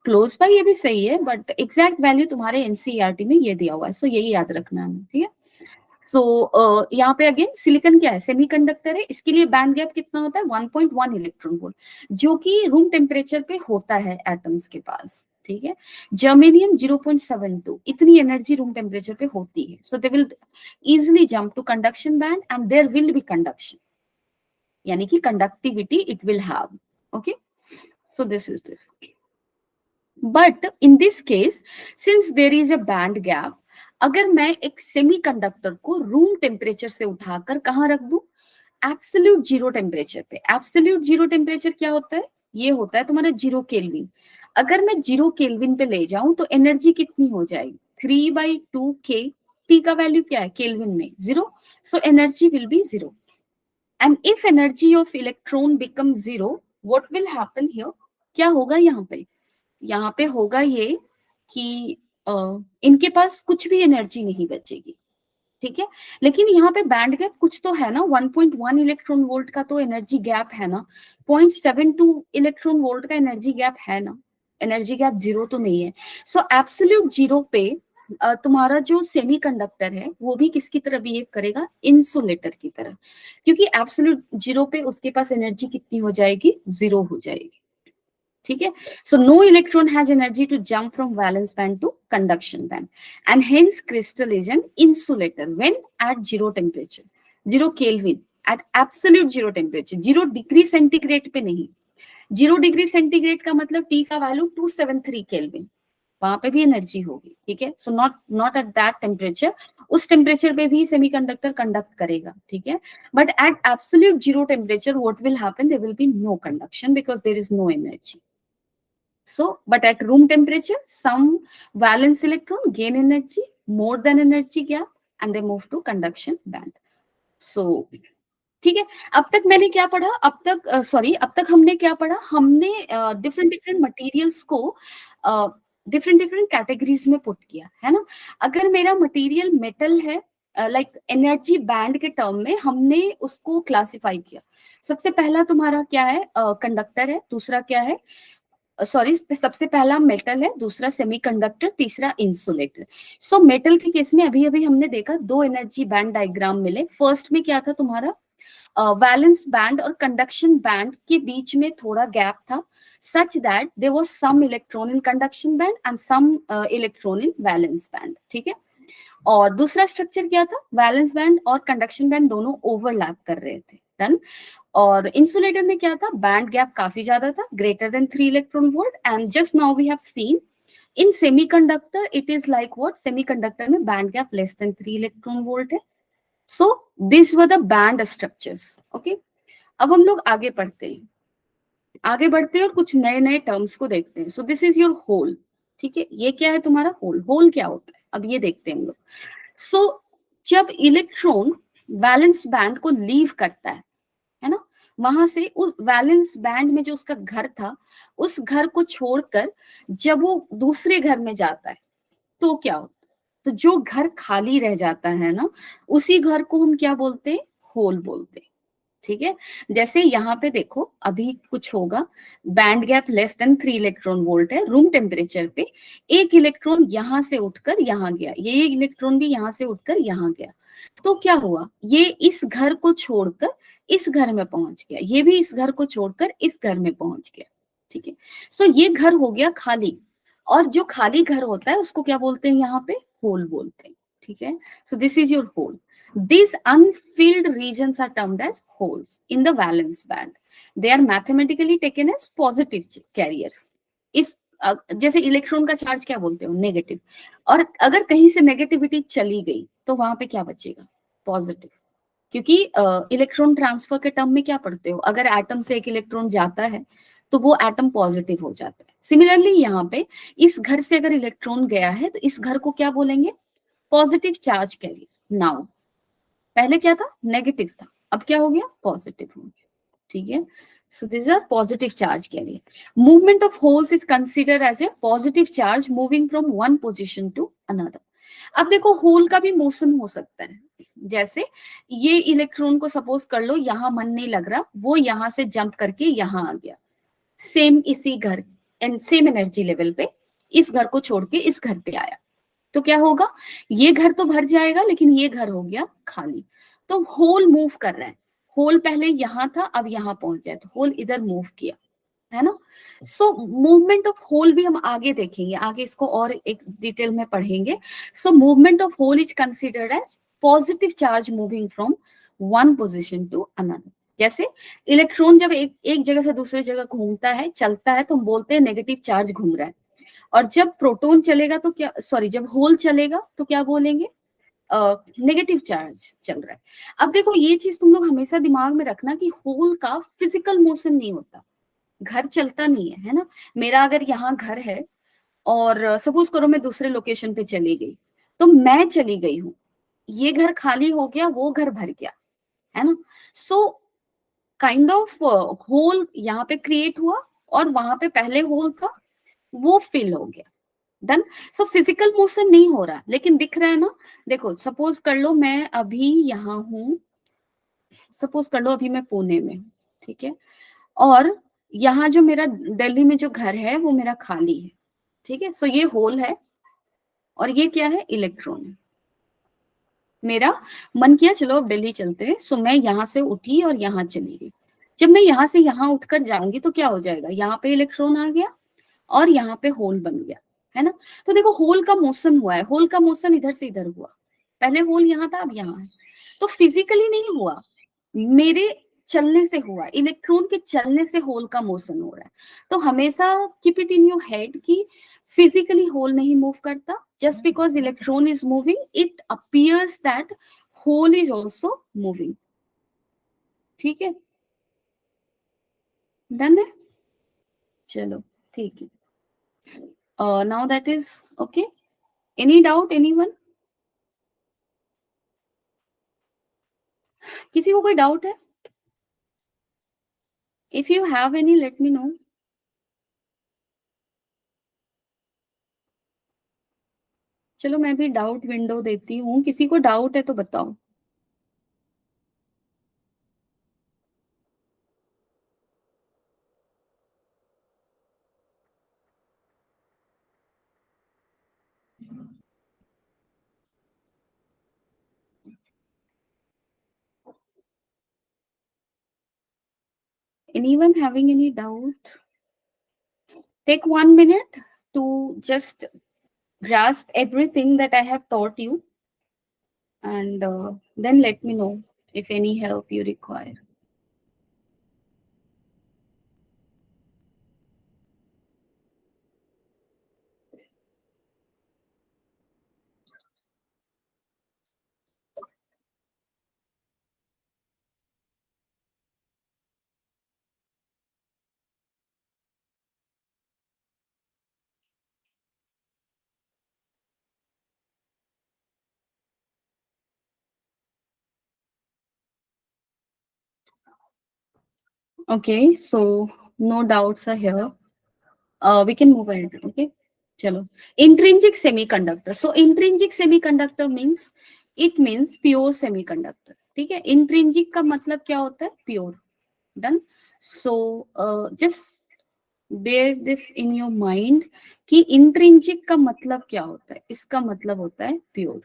क्लोज बाय ये भी सही है, बट एग्जैक्ट वैल्यू तुम्हारे NCERT में ये दिया हुआ है, सो यही याद रखना है. ठीक है, सो यहाँ पे अगेन सिलिकॉन क्या है, सेमीकंडक्टर है, इसके लिए बैंड गैप कितना होता है 1.1 इलेक्ट्रॉन वोल्ट, जो कि रूम टेम्परेचर पे होता है एटम्स के पास. ठीक है, जर्मेनियम 0.72, इतनी एनर्जी रूम टेम्परेचर पे होती है, so they will easily jump to conduction band and there will be conduction, यानी कि conductivity it will have. Okay, so this is this. But in this case, since there is a band gap, अगर मैं एक semiconductor को room temperature से उठाकर कहाँ रख दूं, एब्सोल्यूट जीरो टेम्परेचर पे। एब्सोल्यूट जीरो टेम्परेचर क्या होता है, ये होता है तुम्हारा 0 केल्विन। अगर मैं 0 केल्विन पे ले जाऊं तो एनर्जी कितनी हो जाएगी, 3/2 k। टी का वैल्यू क्या है केल्विन में, 0। सो energy will B 0। And if energy of electron become 0, what will happen here, क्या होगा यहाँ पे होगा ये कि इनके पास कुछ भी एनर्जी नहीं बचेगी, ठीक है। लेकिन यहाँ पे बैंड गैप कुछ तो है ना, 1.1 इलेक्ट्रॉन वोल्ट का तो एनर्जी गैप है ना, 0.72 इलेक्ट्रॉन वोल्ट का एनर्जी गैप है ना, एनर्जी गैप 0 तो नहीं है। सो एब्सोल्यूट 0 पे तुम्हारा जो सेमीकंडक्टर है वो भी किसकी तरह बिहेव करेगा, इंसुलेटर की तरह, क्योंकि एब्सोल्यूट 0 पे उसके पास एनर्जी कितनी हो जाएगी, 0 हो जाएगी, ठीक है। So no electron has energy to jump from valence band to conduction band, and hence crystal is an insulator when at 0 temperature, 0 kelvin, at absolute 0 temperature, 0 degree centigrade पे नहीं। 0 डिग्री सेंटीग्रेड का मतलब टी का value 273 kelvin, वहां पे भी energy होगी, ठीक है। So not at that temperature, उस टेम्परेचर पे भी सेमीकंडक्टर कंडक्ट करेगा, ठीक है। But at absolute 0 temperature what will happen, there will be no conduction because there is no energy. So, but at room temperature, some valence electron gain energy more than energy gap and they move to conduction band. So, ठीक है। अब तक मैंने क्या पढ़ा, अब तक हमने क्या पढ़ा, हमने डिफरेंट डिफरेंट मटेरियल्स को डिफरेंट डिफरेंट कैटेगरीज में पुट किया है ना। अगर मेरा मटेरियल मेटल है, लाइक एनर्जी बैंड के टर्म में हमने उसको क्लासिफाई किया। सबसे पहला तुम्हारा क्या है, कंडक्टर है, दूसरा क्या है, सॉरी सबसे पहला मेटल है, दूसरा सेमीकंडक्टर, तीसरा इंसुलेटर। सो मेटल के केस में अभी अभी हमने देखा 2 एनर्जी बैंड डायग्राम मिले। फर्स्ट में क्या था तुम्हारा, वैलेंस बैंड और कंडक्शन बैंड के बीच में थोड़ा गैप था, such that there was some electron in conduction band and some electron in valence band, ठीक है। और दूसरा स्ट्रक्चर क्या था, वैलेंस बैंड और कंडक्शन बैंड दोनों ओवरलैप कर रहे थे, डन। और इंसुलेटर में क्या था, बैंड गैप काफी ज्यादा था, greater than 3 electron volt. And just now we have seen in semiconductor it is like what, semiconductor में band gap less than 3 electron volt है। So this were the band structures, okay. अब हम लोग आगे बढ़ते हैं और कुछ नए नए टर्म्स को देखते हैं। So this is your hole, ठीक है। ये क्या है तुम्हारा होल, होल क्या होता है अब ये देखते हैं हम लोग। सो जब इलेक्ट्रॉन वैलेंस बैंड को लीव करता है ना, वहां से उस वैलेंस बैंड में जो उसका घर था, उस घर को छोड़कर जब वो दूसरे घर में जाता है तो क्या होता है, तो जो घर खाली रह जाता है ना, उसी घर को हम क्या बोलते हैं, होल बोलते हैं, ठीक है। जैसे यहाँ पे देखो अभी कुछ होगा, band gap less than 3 electron volt है, रूम टेम्परेचर पे एक इलेक्ट्रॉन यहां से उठकर यहाँ गया, ये इलेक्ट्रॉन भी यहां से उठकर यहाँ गया, तो क्या हुआ, ये इस घर को छोड़कर इस घर में पहुंच गया, ये भी इस घर को छोड़कर इस घर में पहुंच गया, ठीक है। सो ये घर हो गया खाली, और जो खाली घर होता है उसको क्या बोलते हैं, यहाँ पे होल बोलते हैं, ठीक है। So this is your hole. These unfilled regions are termed as holes in the valence band. They are mathematically taken as positive carriers. इस जैसे इलेक्ट्रॉन का चार्ज क्या बोलते हो, नेगेटिव, और अगर कहीं से नेगेटिविटी चली गई तो वहां पे क्या बचेगा, पॉजिटिव, क्योंकि इलेक्ट्रॉन ट्रांसफर के टर्म में क्या पढ़ते हो, अगर एटम से एक इलेक्ट्रॉन जाता है तो वो एटम पॉजिटिव हो जाता है। सिमिलरली यहाँ पे इस घर से अगर इलेक्ट्रॉन गया है तो इस घर को क्या बोलेंगे, पॉजिटिव चार्ज कैरियर। नाउ पहले क्या था, नेगेटिव था, अब क्या हो गया, पॉजिटिव हो गया, ठीक है। So this are positive charge carrier. Movement of holes is considered as a positive charge moving from one position to another. अब देखो होल का भी मोशन हो सकता है, जैसे ये इलेक्ट्रॉन को सपोज कर लो यहाँ मन नहीं लग रहा, वो यहाँ से जंप करके यहाँ आ गया, सेम इसी घर एंड सेम एनर्जी लेवल पे इस घर को छोड़ के इस घर पे आया, तो क्या होगा, ये घर तो भर जाएगा लेकिन ये घर हो गया खाली। तो होल मूव कर रहा है, होल पहले यहां था अब यहां पहुंच जाए, तो होल इधर मूव किया, है ना। सो मूवमेंट ऑफ होल भी हम आगे देखेंगे, आगे इसको और एक डिटेल में पढ़ेंगे। So movement of hole is considered as positive charge moving from one position to another. जैसे इलेक्ट्रॉन जब एक जगह से दूसरी जगह घूमता है, चलता है, तो हम बोलते हैं नेगेटिव चार्ज घूम रहा है। और जब प्रोटॉन चलेगा तो क्या, सॉरी, जब होल चलेगा तो क्या बोलेंगे, नेगेटिव चार्ज चल रहा है। अब देखो ये चीज तुम लोग हमेशा दिमाग में रखना कि होल का फिजिकल मोशन नहीं होता, घर चलता नहीं है ना। मेरा अगर यहाँ घर है और सपोज करो मैं दूसरे लोकेशन पे चली गई, तो मैं चली गई हूँ, ये घर खाली हो गया, वो घर भर गया, है ना। सो काइंड ऑफ होल यहाँ पे क्रिएट हुआ और वहां पे पहले होल था, वो फिल हो गया, डन। सो फिजिकल मोशन नहीं हो रहा लेकिन दिख रहा है ना। देखो सपोज कर लो मैं अभी यहाँ हूँ, सपोज कर लो अभी मैं पुणे में हूँ, ठीक है, और यहाँ जो मेरा दिल्ली में जो घर है वो मेरा खाली है, ठीक है। सो ये होल है और ये क्या है, इलेक्ट्रॉन है। मेरा मन किया चलो अब दिल्ली चलते हैं, सो मैं यहाँ से उठी और यहाँ चली गई। जब मैं यहाँ से यहाँ उठकर जाऊंगी तो क्या हो जाएगा, यहाँ पे इलेक्ट्रॉन आ गया और यहाँ पे होल बन गया, है ना। तो देखो होल का मोशन हुआ है, होल का मोशन इधर से इधर हुआ, पहले होल यहाँ था अब यहाँ है, तो फिजिकली नहीं हुआ, मेरे चलने से हुआ, इलेक्ट्रॉन के चलने से होल का मोशन हो रहा है। तो हमेशा keep it in your head कि फिजिकली होल नहीं मूव करता, just because electron is moving it appears that hole is also moving, ठीक है, डन है, चलो ठीक है, now that is okay. Any doubt anyone, किसी को कोई डाउट है? If you have any let me know. चलो मैं भी डाउट विंडो देती हूँ, किसी को डाउट है तो बताओ। Anyone having any doubt? Take 1 minute to just grasp everything that I have taught you, and then let me know if any help you require. Okay, so no doubts are here. We can move ahead. Okay, chalo. Intrinsic semiconductor. So intrinsic semiconductor means it means pure semiconductor. ठीक है, intrinsic का मतलब क्या होता है, pure. Done. So just bear this in your mind कि intrinsic का मतलब क्या होता है, इसका मतलब होता है pure.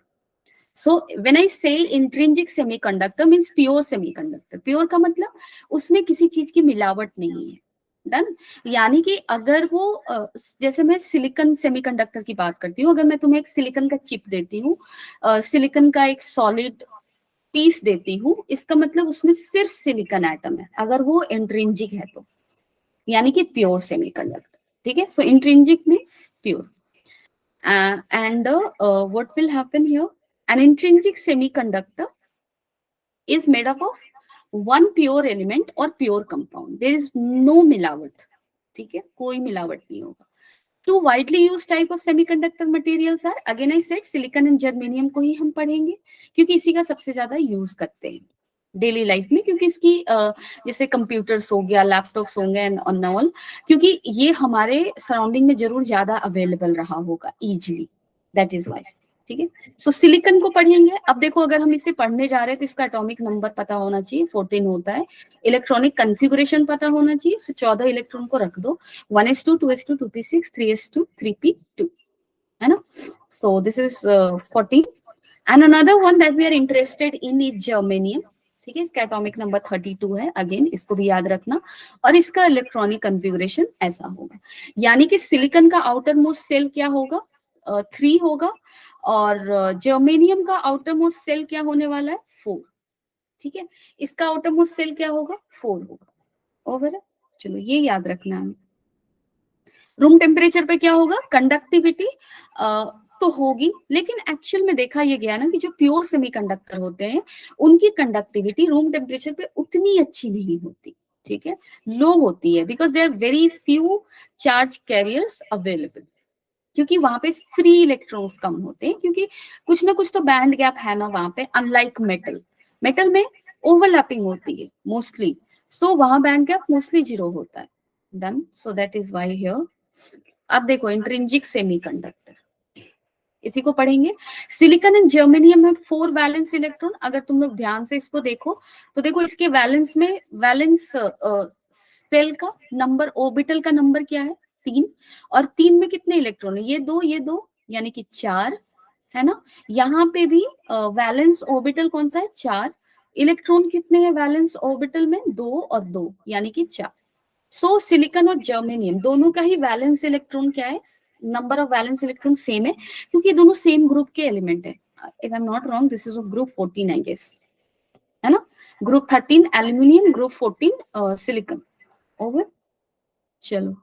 So when I say intrinsic semiconductor means pure semiconductor. Pure का मतलब उसमें किसी चीज की मिलावट नहीं है, डन। यानी कि अगर वो जैसे मैं सिलिकॉन सेमीकंडक्टर की बात करती हूँ, अगर मैं तुम्हें एक सिलिकॉन का चिप देती हूँ, सिलिकॉन का एक सॉलिड पीस देती हूँ, इसका मतलब उसमें सिर्फ सिलिकॉन एटम है, अगर वो इंट्रिंजिक है तो, यानी कि प्योर सेमीकंडक्टर, ठीक है। So intrinsic means pure, and what will happen here, an intrinsic semiconductor is made up of one pure element or pure compound, there is no मिलावट, ठीक है, कोई मिलावट नहीं होगा। Two widely used type of semiconductor materials are, again I said silicon and germanium को ही हम पढ़ेंगे क्योंकि इसी का सबसे ज्यादा यूज करते हैं डेली लाइफ में, क्योंकि इसकी जैसे कंप्यूटर्स हो गया, लैपटॉप्स होंगे एंड ऑल, क्योंकि ये हमारे सराउंडिंग में जरूर ज्यादा अवेलेबल रहा होगा इजीली, दैट इज वाई, ठीक है। सो सिलिकॉन को पढ़ेंगे। अब देखो अगर हम इसे पढ़ने जा रहे हैं तो इसका एटॉमिक नंबर पता होना चाहिए, 14 होता है, इलेक्ट्रॉनिक कन्फिगुरेशन पता होना चाहिए, सो 14 इलेक्ट्रॉन को रख दो, 1s2 2s2 2p6 3s2 3p2, है ना। So this is 14 and another one that we are interested in is germanium, ठीक है, इसका एटॉमिक नंबर 32 है, अगेन इसको भी याद रखना, और इसका इलेक्ट्रॉनिक कन्फिगुरेशन ऐसा होगा, यानी कि सिलिकॉन का आउटर मोस्ट सेल क्या होगा, 3 होगा, और जर्मेनियम का आउटर मोस्ट सेल क्या होने वाला है, 4, ठीक है, इसका आउटर मोस्ट सेल क्या होगा, 4 होगा, ओवर है। चलो ये याद रखना है। रूम टेम्परेचर पे क्या होगा, कंडक्टिविटी तो होगी, लेकिन एक्चुअल में देखा ये गया ना कि जो प्योर सेमीकंडक्टर होते हैं उनकी कंडक्टिविटी रूम टेम्परेचर पे उतनी अच्छी नहीं होती, ठीक है, लो होती है, because there are very few charge carriers available, क्योंकि वहां पे फ्री इलेक्ट्रॉन्स कम होते हैं, क्योंकि कुछ ना कुछ तो बैंड गैप है ना वहां पे, अनलाइक मेटल, मेटल में ओवरलैपिंग होती है मोस्टली, सो वहां बैंड गैप मोस्टली जीरो होता है। Done, so that is why here. अब देखो इंट्रिंसिक सेमीकंडक्टर, इसी को पढ़ेंगे। सिलिकॉन एंड जर्मेनियम है 4 वैलेंस इलेक्ट्रॉन। अगर तुम लोग ध्यान से इसको देखो तो देखो इसके वैलेंस में, वैलेंस सेल का नंबर, ऑर्बिटल का नंबर क्या है, 3, और 3 में कितने इलेक्ट्रॉन है, ये दो यानी कि 4 है ना। यहाँ पे भी वैलेंस ऑर्बिटल कौन सा है, 4, इलेक्ट्रॉन कितने हैं वैलेंस ऑर्बिटल में, 2 और 2 यानी कि 4। सो सिलिकॉन और जर्मेनियम दोनों का ही वैलेंस इलेक्ट्रॉन क्या है, number of valence electron same है, क्योंकि दोनों सेम ग्रुप के एलिमेंट है। If I am not wrong this is of group 14 I guess, है ना, group 13 aluminium, group 14 silicon. Over, चलो।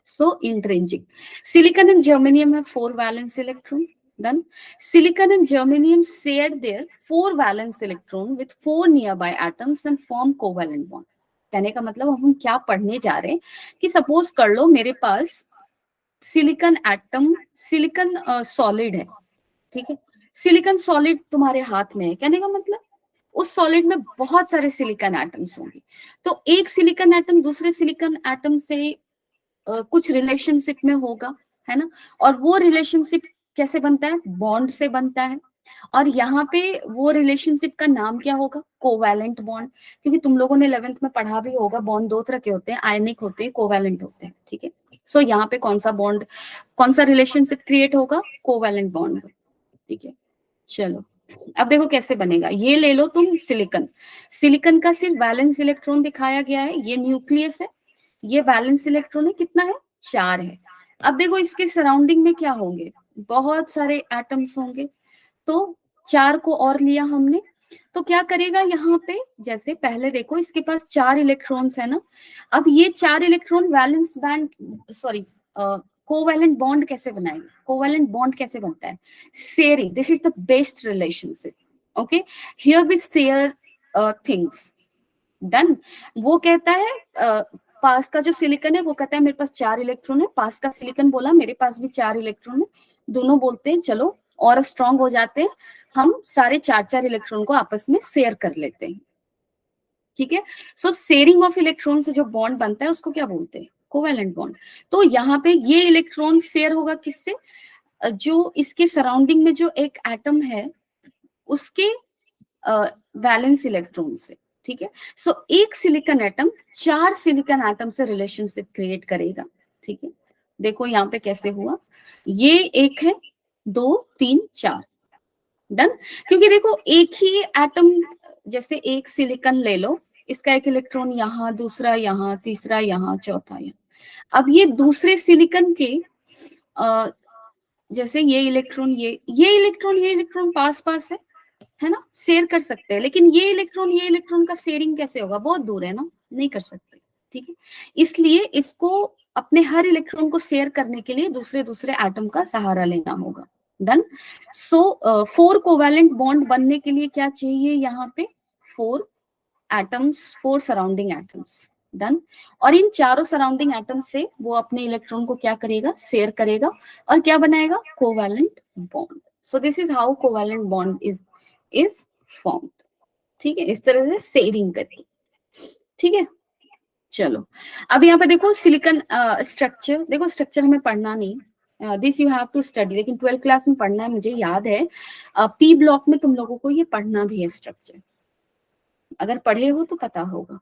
So intrinsic, silicon and germanium have 4 valence electron. Done. Silicon and germanium share their 4 valence electron with 4 nearby atoms and form covalent bond. कहने का मतलब हम क्या पढ़ने जा रहे हैं कि सपोज कर लो मेरे पास सिलिकॉन एटम, सिलिकॉन सॉलिड है, ठीक है, सिलिकॉन सॉलिड तुम्हारे हाथ में है, कहने का मतलब उस सॉलिड में बहुत सारे सिलिकॉन एटम्स होंगे, तो एक सिलिकॉन एटम दूसरे सिलिकॉन एटम से कुछ रिलेशनशिप में होगा, है ना, और वो रिलेशनशिप कैसे बनता है, बॉन्ड से बनता है, और यहाँ पे वो रिलेशनशिप का नाम क्या होगा, कोवैलेंट बॉन्ड, क्योंकि तुम लोगों ने 11th में पढ़ा भी होगा बॉन्ड 2 तरह के होते हैं, आयनिक होते हैं, कोवैलेंट होते हैं, ठीक है। सो यहाँ पे कौन सा बॉन्ड, कौन सा रिलेशनशिप क्रिएट होगा, कोवैलेंट बॉन्ड, ठीक है। चलो अब देखो कैसे बनेगा, ये ले लो तुम सिलिकॉन, सिलिकॉन का सिर्फ वैलेंस इलेक्ट्रॉन दिखाया गया है, ये न्यूक्लियस है, ये वैलेंस इलेक्ट्रॉन है, कितना है, 4 है। अब देखो इसके सराउंडिंग में क्या होंगे, बहुत सारे एटम्स होंगे, तो 4 को और लिया हमने, तो क्या करेगा यहाँ पे, जैसे पहले देखो इसके पास 4 इलेक्ट्रॉन्स है ना, अब ये 4 electron valence band, sorry, covalent bond कैसे बनाएंगे, कोवैलेंट बॉन्ड कैसे बनता है, sharing, this is the best relationship, okay, here we share things. Done, वो कहता है पास का जो सिलिकॉन है वो कहता है मेरे पास 4 इलेक्ट्रॉन है, पास का सिलिकॉन बोला मेरे पास भी 4 इलेक्ट्रॉन है, दोनों बोलते हैं चलो और स्ट्रांग हो जाते हैं, हम सारे 4 इलेक्ट्रॉन को आपस में शेयर कर लेते हैं, ठीक है। सो शेयरिंग ऑफ इलेक्ट्रॉन से जो बॉन्ड बनता है उसको क्या बोलते हैं, कोवैलेंट बॉन्ड। तो यहाँ पे ये इलेक्ट्रॉन शेयर होगा किससे, जो इसके सराउंडिंग में जो एक एटम है उसके वैलेंस इलेक्ट्रॉन से, ठीक है। सो एक सिलिकॉन एटम 4 सिलिकॉन एटम से रिलेशनशिप क्रिएट करेगा, ठीक है। देखो यहाँ पे कैसे हुआ, ये एक है, 2 3 4, डन, क्योंकि देखो एक ही एटम, जैसे एक सिलिकॉन ले लो, इसका एक इलेक्ट्रॉन यहाँ, दूसरा यहाँ, तीसरा यहाँ, चौथा यहाँ, अब ये दूसरे सिलिकॉन के जैसे ये इलेक्ट्रॉन, ये इलेक्ट्रॉन, ये इलेक्ट्रॉन पास पास है ना, शेयर कर सकते हैं, लेकिन ये इलेक्ट्रॉन का शेयरिंग कैसे होगा, बहुत दूर है ना, नहीं कर सकते, ठीक है। इसलिए इसको अपने हर इलेक्ट्रॉन को शेयर करने के लिए दूसरे दूसरे एटम का सहारा लेना होगा। डन, सो 4 कोवैलेंट बॉन्ड बनने के लिए क्या चाहिए, यहाँ पे 4 एटम्स, 4 सराउंडिंग एटम्स। डन, और इन चारों सराउंडिंग एटम से वो अपने इलेक्ट्रॉन को क्या करेगा, शेयर करेगा, और क्या बनाएगा, covalent bond. So this is how covalent bond is formed, ठीक है, इस तरह से शेयरिंग करके, ठीक है। चलो अब यहाँ पे देखो सिलिकॉन स्ट्रक्चर, देखो स्ट्रक्चर हमें पढ़ना नहीं, this you have to study, लेकिन 12th क्लास में पढ़ना है, मुझे याद है पी ब्लॉक में तुम लोगों को ये पढ़ना भी है स्ट्रक्चर, अगर पढ़े हो तो पता होगा।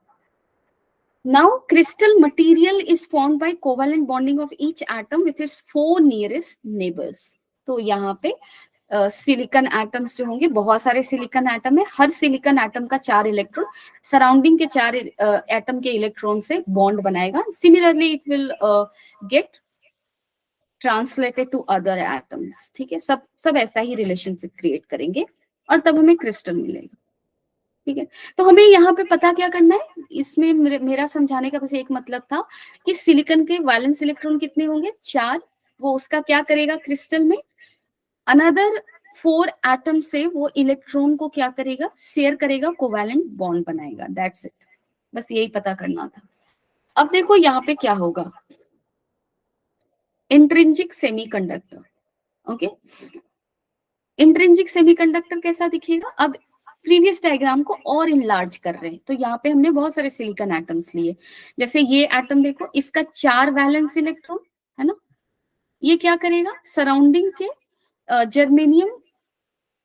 Now crystal material is formed by covalent bonding of each atom with its 4 nearest neighbors. तो यहाँ पे सिलिकॉन एटम्स जो होंगे, बहुत सारे सिलिकॉन एटम है, हर सिलिकॉन एटम का 4 इलेक्ट्रॉन सराउंडिंग के 4 एटम के इलेक्ट्रॉन से बॉन्ड बनाएगा, similarly it will get translated to other atoms, ठीक है, सब ऐसा ही रिलेशनशिप क्रिएट करेंगे और तब हमें क्रिस्टल मिलेगा। ठीक है। तो हमें यहाँ पे पता क्या करना है, इसमें मेरा समझाने का बस एक मतलब था कि सिलिकॉन के वैलेंस इलेक्ट्रॉन कितने होंगे, 4। वो उसका क्या करेगा क्रिस्टल में, अनदर 4 एटम से वो इलेक्ट्रॉन को क्या करेगा, शेयर करेगा, कोवैलेंट बॉन्ड बनाएगा, दैट्स इट। बस यही पता करना था। अब देखो यहाँ पे क्या होगा, intrinsic semiconductor. Okay, intrinsic semiconductor कैसा दिखेगा, अब प्रीवियस डायग्राम को और इनलार्ज कर रहे हैं। तो यहाँ पे हमने बहुत सारे सिलिकॉन एटम्स लिए, जैसे ये एटम देखो, इसका 4 वैलेंस इलेक्ट्रॉन है ना, ये क्या करेगा, सराउंडिंग के जर्मेनियम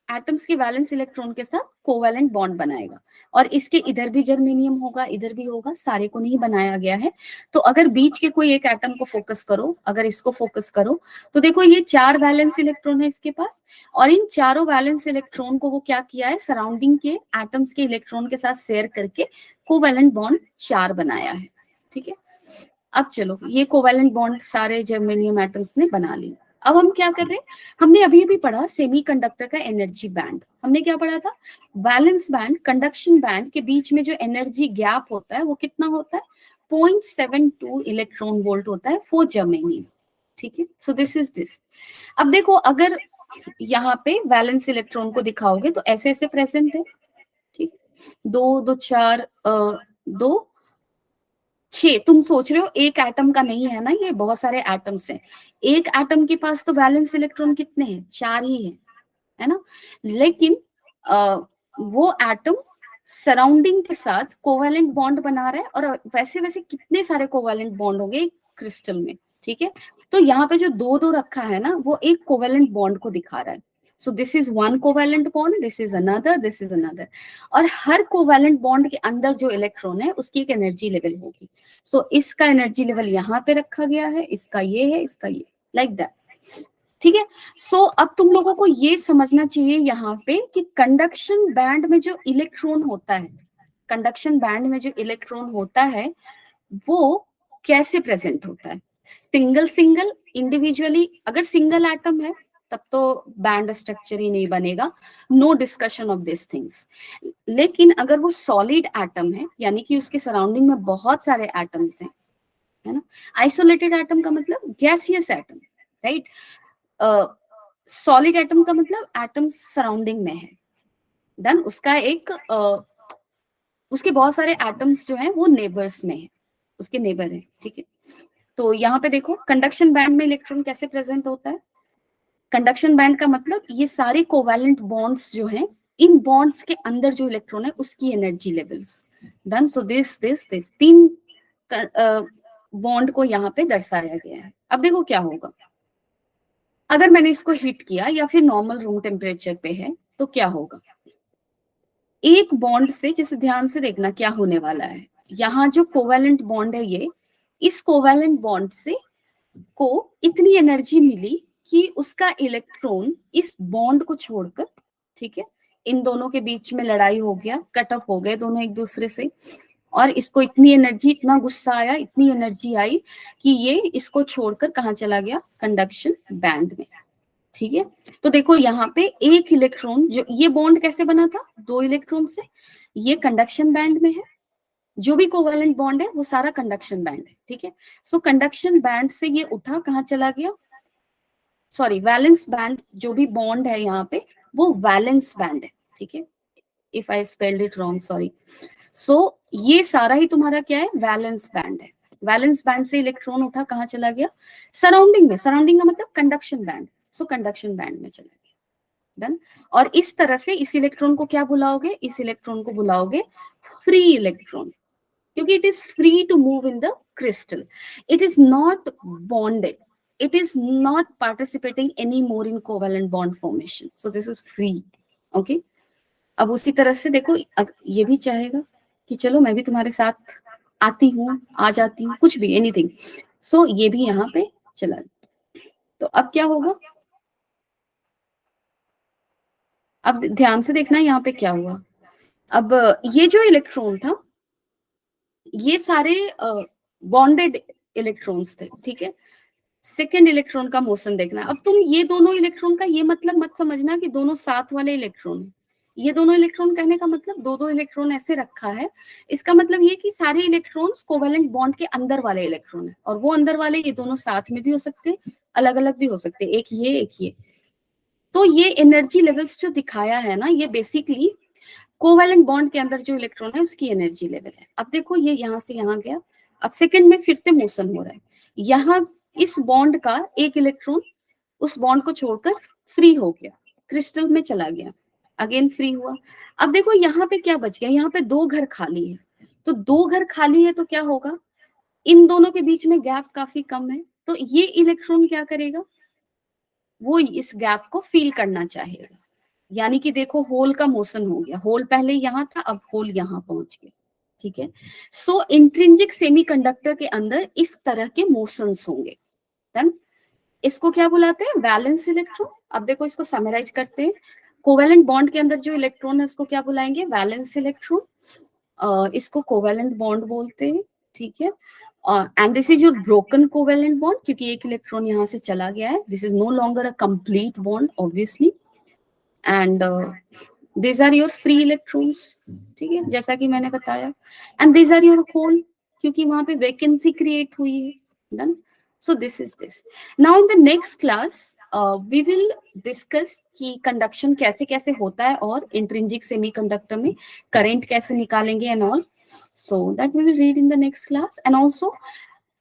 एटम्स के वैलेंस इलेक्ट्रॉन के साथ कोवैलेंट बॉन्ड बनाएगा, और इसके इधर भी जर्मेनियम होगा, इधर भी होगा, सारे को नहीं बनाया गया है। तो अगर बीच के कोई एक एटम को फोकस करो, अगर इसको फोकस करो, तो देखो ये 4 वैलेंस इलेक्ट्रॉन है इसके पास, और इन चारों वैलेंस इलेक्ट्रॉन को वो क्या किया है, सराउंडिंग के एटम्स के इलेक्ट्रॉन के साथ शेयर करके कोवैलेंट बॉन्ड 4 बनाया है। ठीक है, अब चलो ये कोवैलेंट बॉन्ड सारे जर्मेनियम एटम्स ने बना ली। अब हम क्या कर रहे हैं, हमने अभी भी पढ़ा सेमीकंडक्टर का एनर्जी बैंड, हमने क्या पढ़ा था, वैलेंस बैंड कंडक्शन बैंड के बीच में जो एनर्जी गैप होता है वो कितना होता है, 0.72 इलेक्ट्रॉन वोल्ट होता है फॉर जर्मेनियम। ठीक है, सो दिस इज दिस। अब देखो अगर यहाँ पे वैलेंस इलेक्ट्रॉन को दिखाओगे तो ऐसे ऐसे प्रेजेंट है, ठीक, 2 2 4 2 6, तुम सोच रहे हो एक एटम का नहीं है ना, ये बहुत सारे एटम्स हैं, एक एटम के पास तो वैलेंस इलेक्ट्रॉन कितने हैं, 4 ही है ना, लेकिन वो एटम सराउंडिंग के साथ कोवैलेंट बॉन्ड बना रहा है, और वैसे वैसे कितने सारे कोवैलेंट बॉन्ड होंगे क्रिस्टल में। ठीक है, तो यहाँ पे जो 2 2 रखा है ना, वो एक कोवैलेंट बॉन्ड को दिखा रहा है। So this is one covalent bond, this is another, this is another, और हर कोवैलेंट बॉन्ड के अंदर जो इलेक्ट्रॉन है उसकी एक एनर्जी लेवल होगी। सो इसका एनर्जी लेवल यहाँ पे रखा गया है, इसका ये है, इसका ये, लाइक दैट। ठीक है, सो अब तुम लोगों को ये समझना चाहिए यहाँ पे कि कंडक्शन बैंड में जो इलेक्ट्रॉन होता है, कंडक्शन बैंड में जो इलेक्ट्रॉन होता है वो कैसे प्रेजेंट होता है, सिंगल सिंगल इंडिविजुअली, अगर सिंगल एटम है तब तो बैंड स्ट्रक्चर ही नहीं बनेगा, no discussion of this things. लेकिन अगर वो सॉलिड एटम है, यानी कि उसके सराउंडिंग में बहुत सारे एटम्स हैं, है ना, आइसोलेटेड एटम का मतलब gaseous atom, right, solid atom का मतलब एटम सराउंडिंग में है, डन, उसका एक उसके बहुत सारे एटम्स जो हैं वो नेबर्स में है, उसके नेबर है। ठीक है, तो यहाँ पे देखो कंडक्शन बैंड में इलेक्ट्रॉन कैसे प्रेजेंट होता है, कंडक्शन बैंड का मतलब ये सारे कोवैलेंट बॉन्ड्स जो हैं, इन बॉन्ड्स के अंदर जो इलेक्ट्रॉन है उसकी energy levels, done, so this this this 3 bond को यहाँ पे दर्शाया गया है। अब देखो क्या होगा, अगर मैंने इसको हीट किया या फिर नॉर्मल रूम टेम्परेचर पे है तो क्या होगा, एक बॉन्ड से, जैसे ध्यान से देखना क्या होने वाला है, यहाँ जो कोवैलेंट बॉन्ड है ये, इस कोवैलेंट बॉन्ड से को इतनी एनर्जी मिली कि उसका इलेक्ट्रॉन इस बॉन्ड को छोड़कर, ठीक है, इन दोनों के बीच में लड़ाई हो गया, कट ऑफ हो गए दोनों एक दूसरे से, और इसको इतनी एनर्जी, इतना गुस्सा आया, इतनी एनर्जी आई कि ये इसको छोड़कर कहाँ चला गया, कंडक्शन बैंड में। ठीक है, तो देखो यहाँ पे एक इलेक्ट्रॉन, जो ये बॉन्ड कैसे बना था, 2 इलेक्ट्रॉन से, ये कंडक्शन बैंड में है, जो भी कोवैलेंट बॉन्ड है वो सारा कंडक्शन बैंड है। ठीक है, सो कंडक्शन बैंड से ये उठा कहाँ चला गया, सॉरी वैलेंस बैंड, जो भी बॉन्ड है यहाँ पे वो वैलेंस बैंड है। ठीक है, if I spelled it wrong, sorry. So ये सारा ही तुम्हारा क्या है, वैलेंस बैंड है। वैलेंस बैंड से इलेक्ट्रॉन उठा कहाँ चला गया, सराउंडिंग में, सराउंडिंग का मतलब conduction band, so conduction band में चला गया, डन। और इस तरह से इस इलेक्ट्रॉन को क्या बुलाओगे, इस इलेक्ट्रॉन को बुलाओगे फ्री इलेक्ट्रॉन, क्योंकि it is free to move in the crystal, it is not bonded, it is not participating anymore in covalent bond formation, so this is free. okay, अब उसी तरह से देखो ये भी चाहेगा कि चलो मैं भी तुम्हारे साथ आती हूँ, आ जाती हूँ, कुछ भी, एनीथिंग, सो ये भी यहाँ पे चला। तो अब क्या होगा, अब ध्यान से देखना यहाँ पे क्या हुआ, अब ये जो इलेक्ट्रॉन था ये सारे बॉन्डेड इलेक्ट्रॉन्स थे। ठीक है, सेकेंड इलेक्ट्रॉन का मोशन देखना। अब तुम ये दोनों इलेक्ट्रॉन का ये मतलब मत समझना कि दोनों साथ वाले इलेक्ट्रॉन है, ये दोनों इलेक्ट्रॉन कहने का मतलब दो दो इलेक्ट्रॉन ऐसे रखा है, इसका मतलब ये कि सारे इलेक्ट्रॉन्स कोवेलेंट बॉन्ड के अंदर वाले इलेक्ट्रॉन है, और वो अंदर वाले ये दोनों साथ में भी हो सकते हैं, अलग अलग भी हो सकते हैं, एक ये एक ये। तो ये एनर्जी लेवल्स जो दिखाया है ना, ये बेसिकली कोवेलेंट बॉन्ड के अंदर जो इलेक्ट्रॉन है उसकी एनर्जी लेवल है। अब देखो ये यहाँ से यहाँ गया, अब सेकंड में फिर से मोशन हो रहा है, यहाँ इस बॉन्ड का एक इलेक्ट्रॉन उस बॉन्ड को छोड़कर फ्री हो गया, क्रिस्टल में चला गया, अगेन फ्री हुआ। अब देखो यहाँ पे क्या बच गया, यहाँ पे दो घर खाली है, तो दो घर खाली है तो क्या होगा, इन दोनों के बीच में गैप काफी कम है, तो ये इलेक्ट्रॉन क्या करेगा, वो इस गैप को फील करना चाहेगा। यानी कि देखो होल का मोशन हो गया, होल पहले यहाँ था, अब होल यहाँ पहुंच गया, ठीक है। सो इंट्रिंसिक सेमीकंडक्टर के अंदर इस तरह के मोशंस होंगे। डन। इसको क्या बुलाते हैं, वैलेंस इलेक्ट्रॉन। अब देखो इसको समराइज करते हैं, कोवेलेंट बॉन्ड के अंदर जो इलेक्ट्रॉन है उसको क्या बुलाएंगे, वैलेंस इलेक्ट्रॉन। इसको कोवेलेंट बॉन्ड बोलते हैं, ठीक है। And this is your broken covalent bond, क्योंकि एक इलेक्ट्रॉन यहाँ से चला गया है, this is no longer a complete bond obviously. And these are your free electrons, ठीक है, जैसा कि मैंने बताया। And these are your hole, क्योंकि वहां पे वैकेंसी क्रिएट हुई है। Done. So this is this. Now in the next class we will discuss कि कंडक्शन कैसे कैसे होता है, और इंट्रिंसिक सेमीकंडक्टर में करंट कैसे निकालेंगे and all. So that we will read in the next class, and also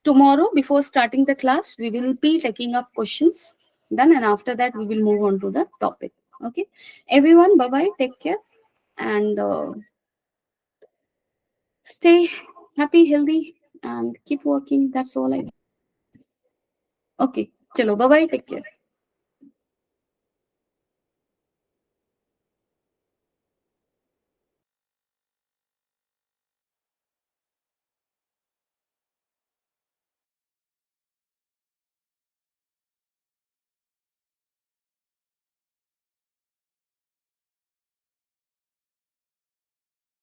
tomorrow before starting the class we will be taking up questions. Done. And after that we will move on to the topic. Okay, everyone, bye bye, take care, and stay happy, healthy, and keep working. That's all I. Okay, chalo, bye bye, take care.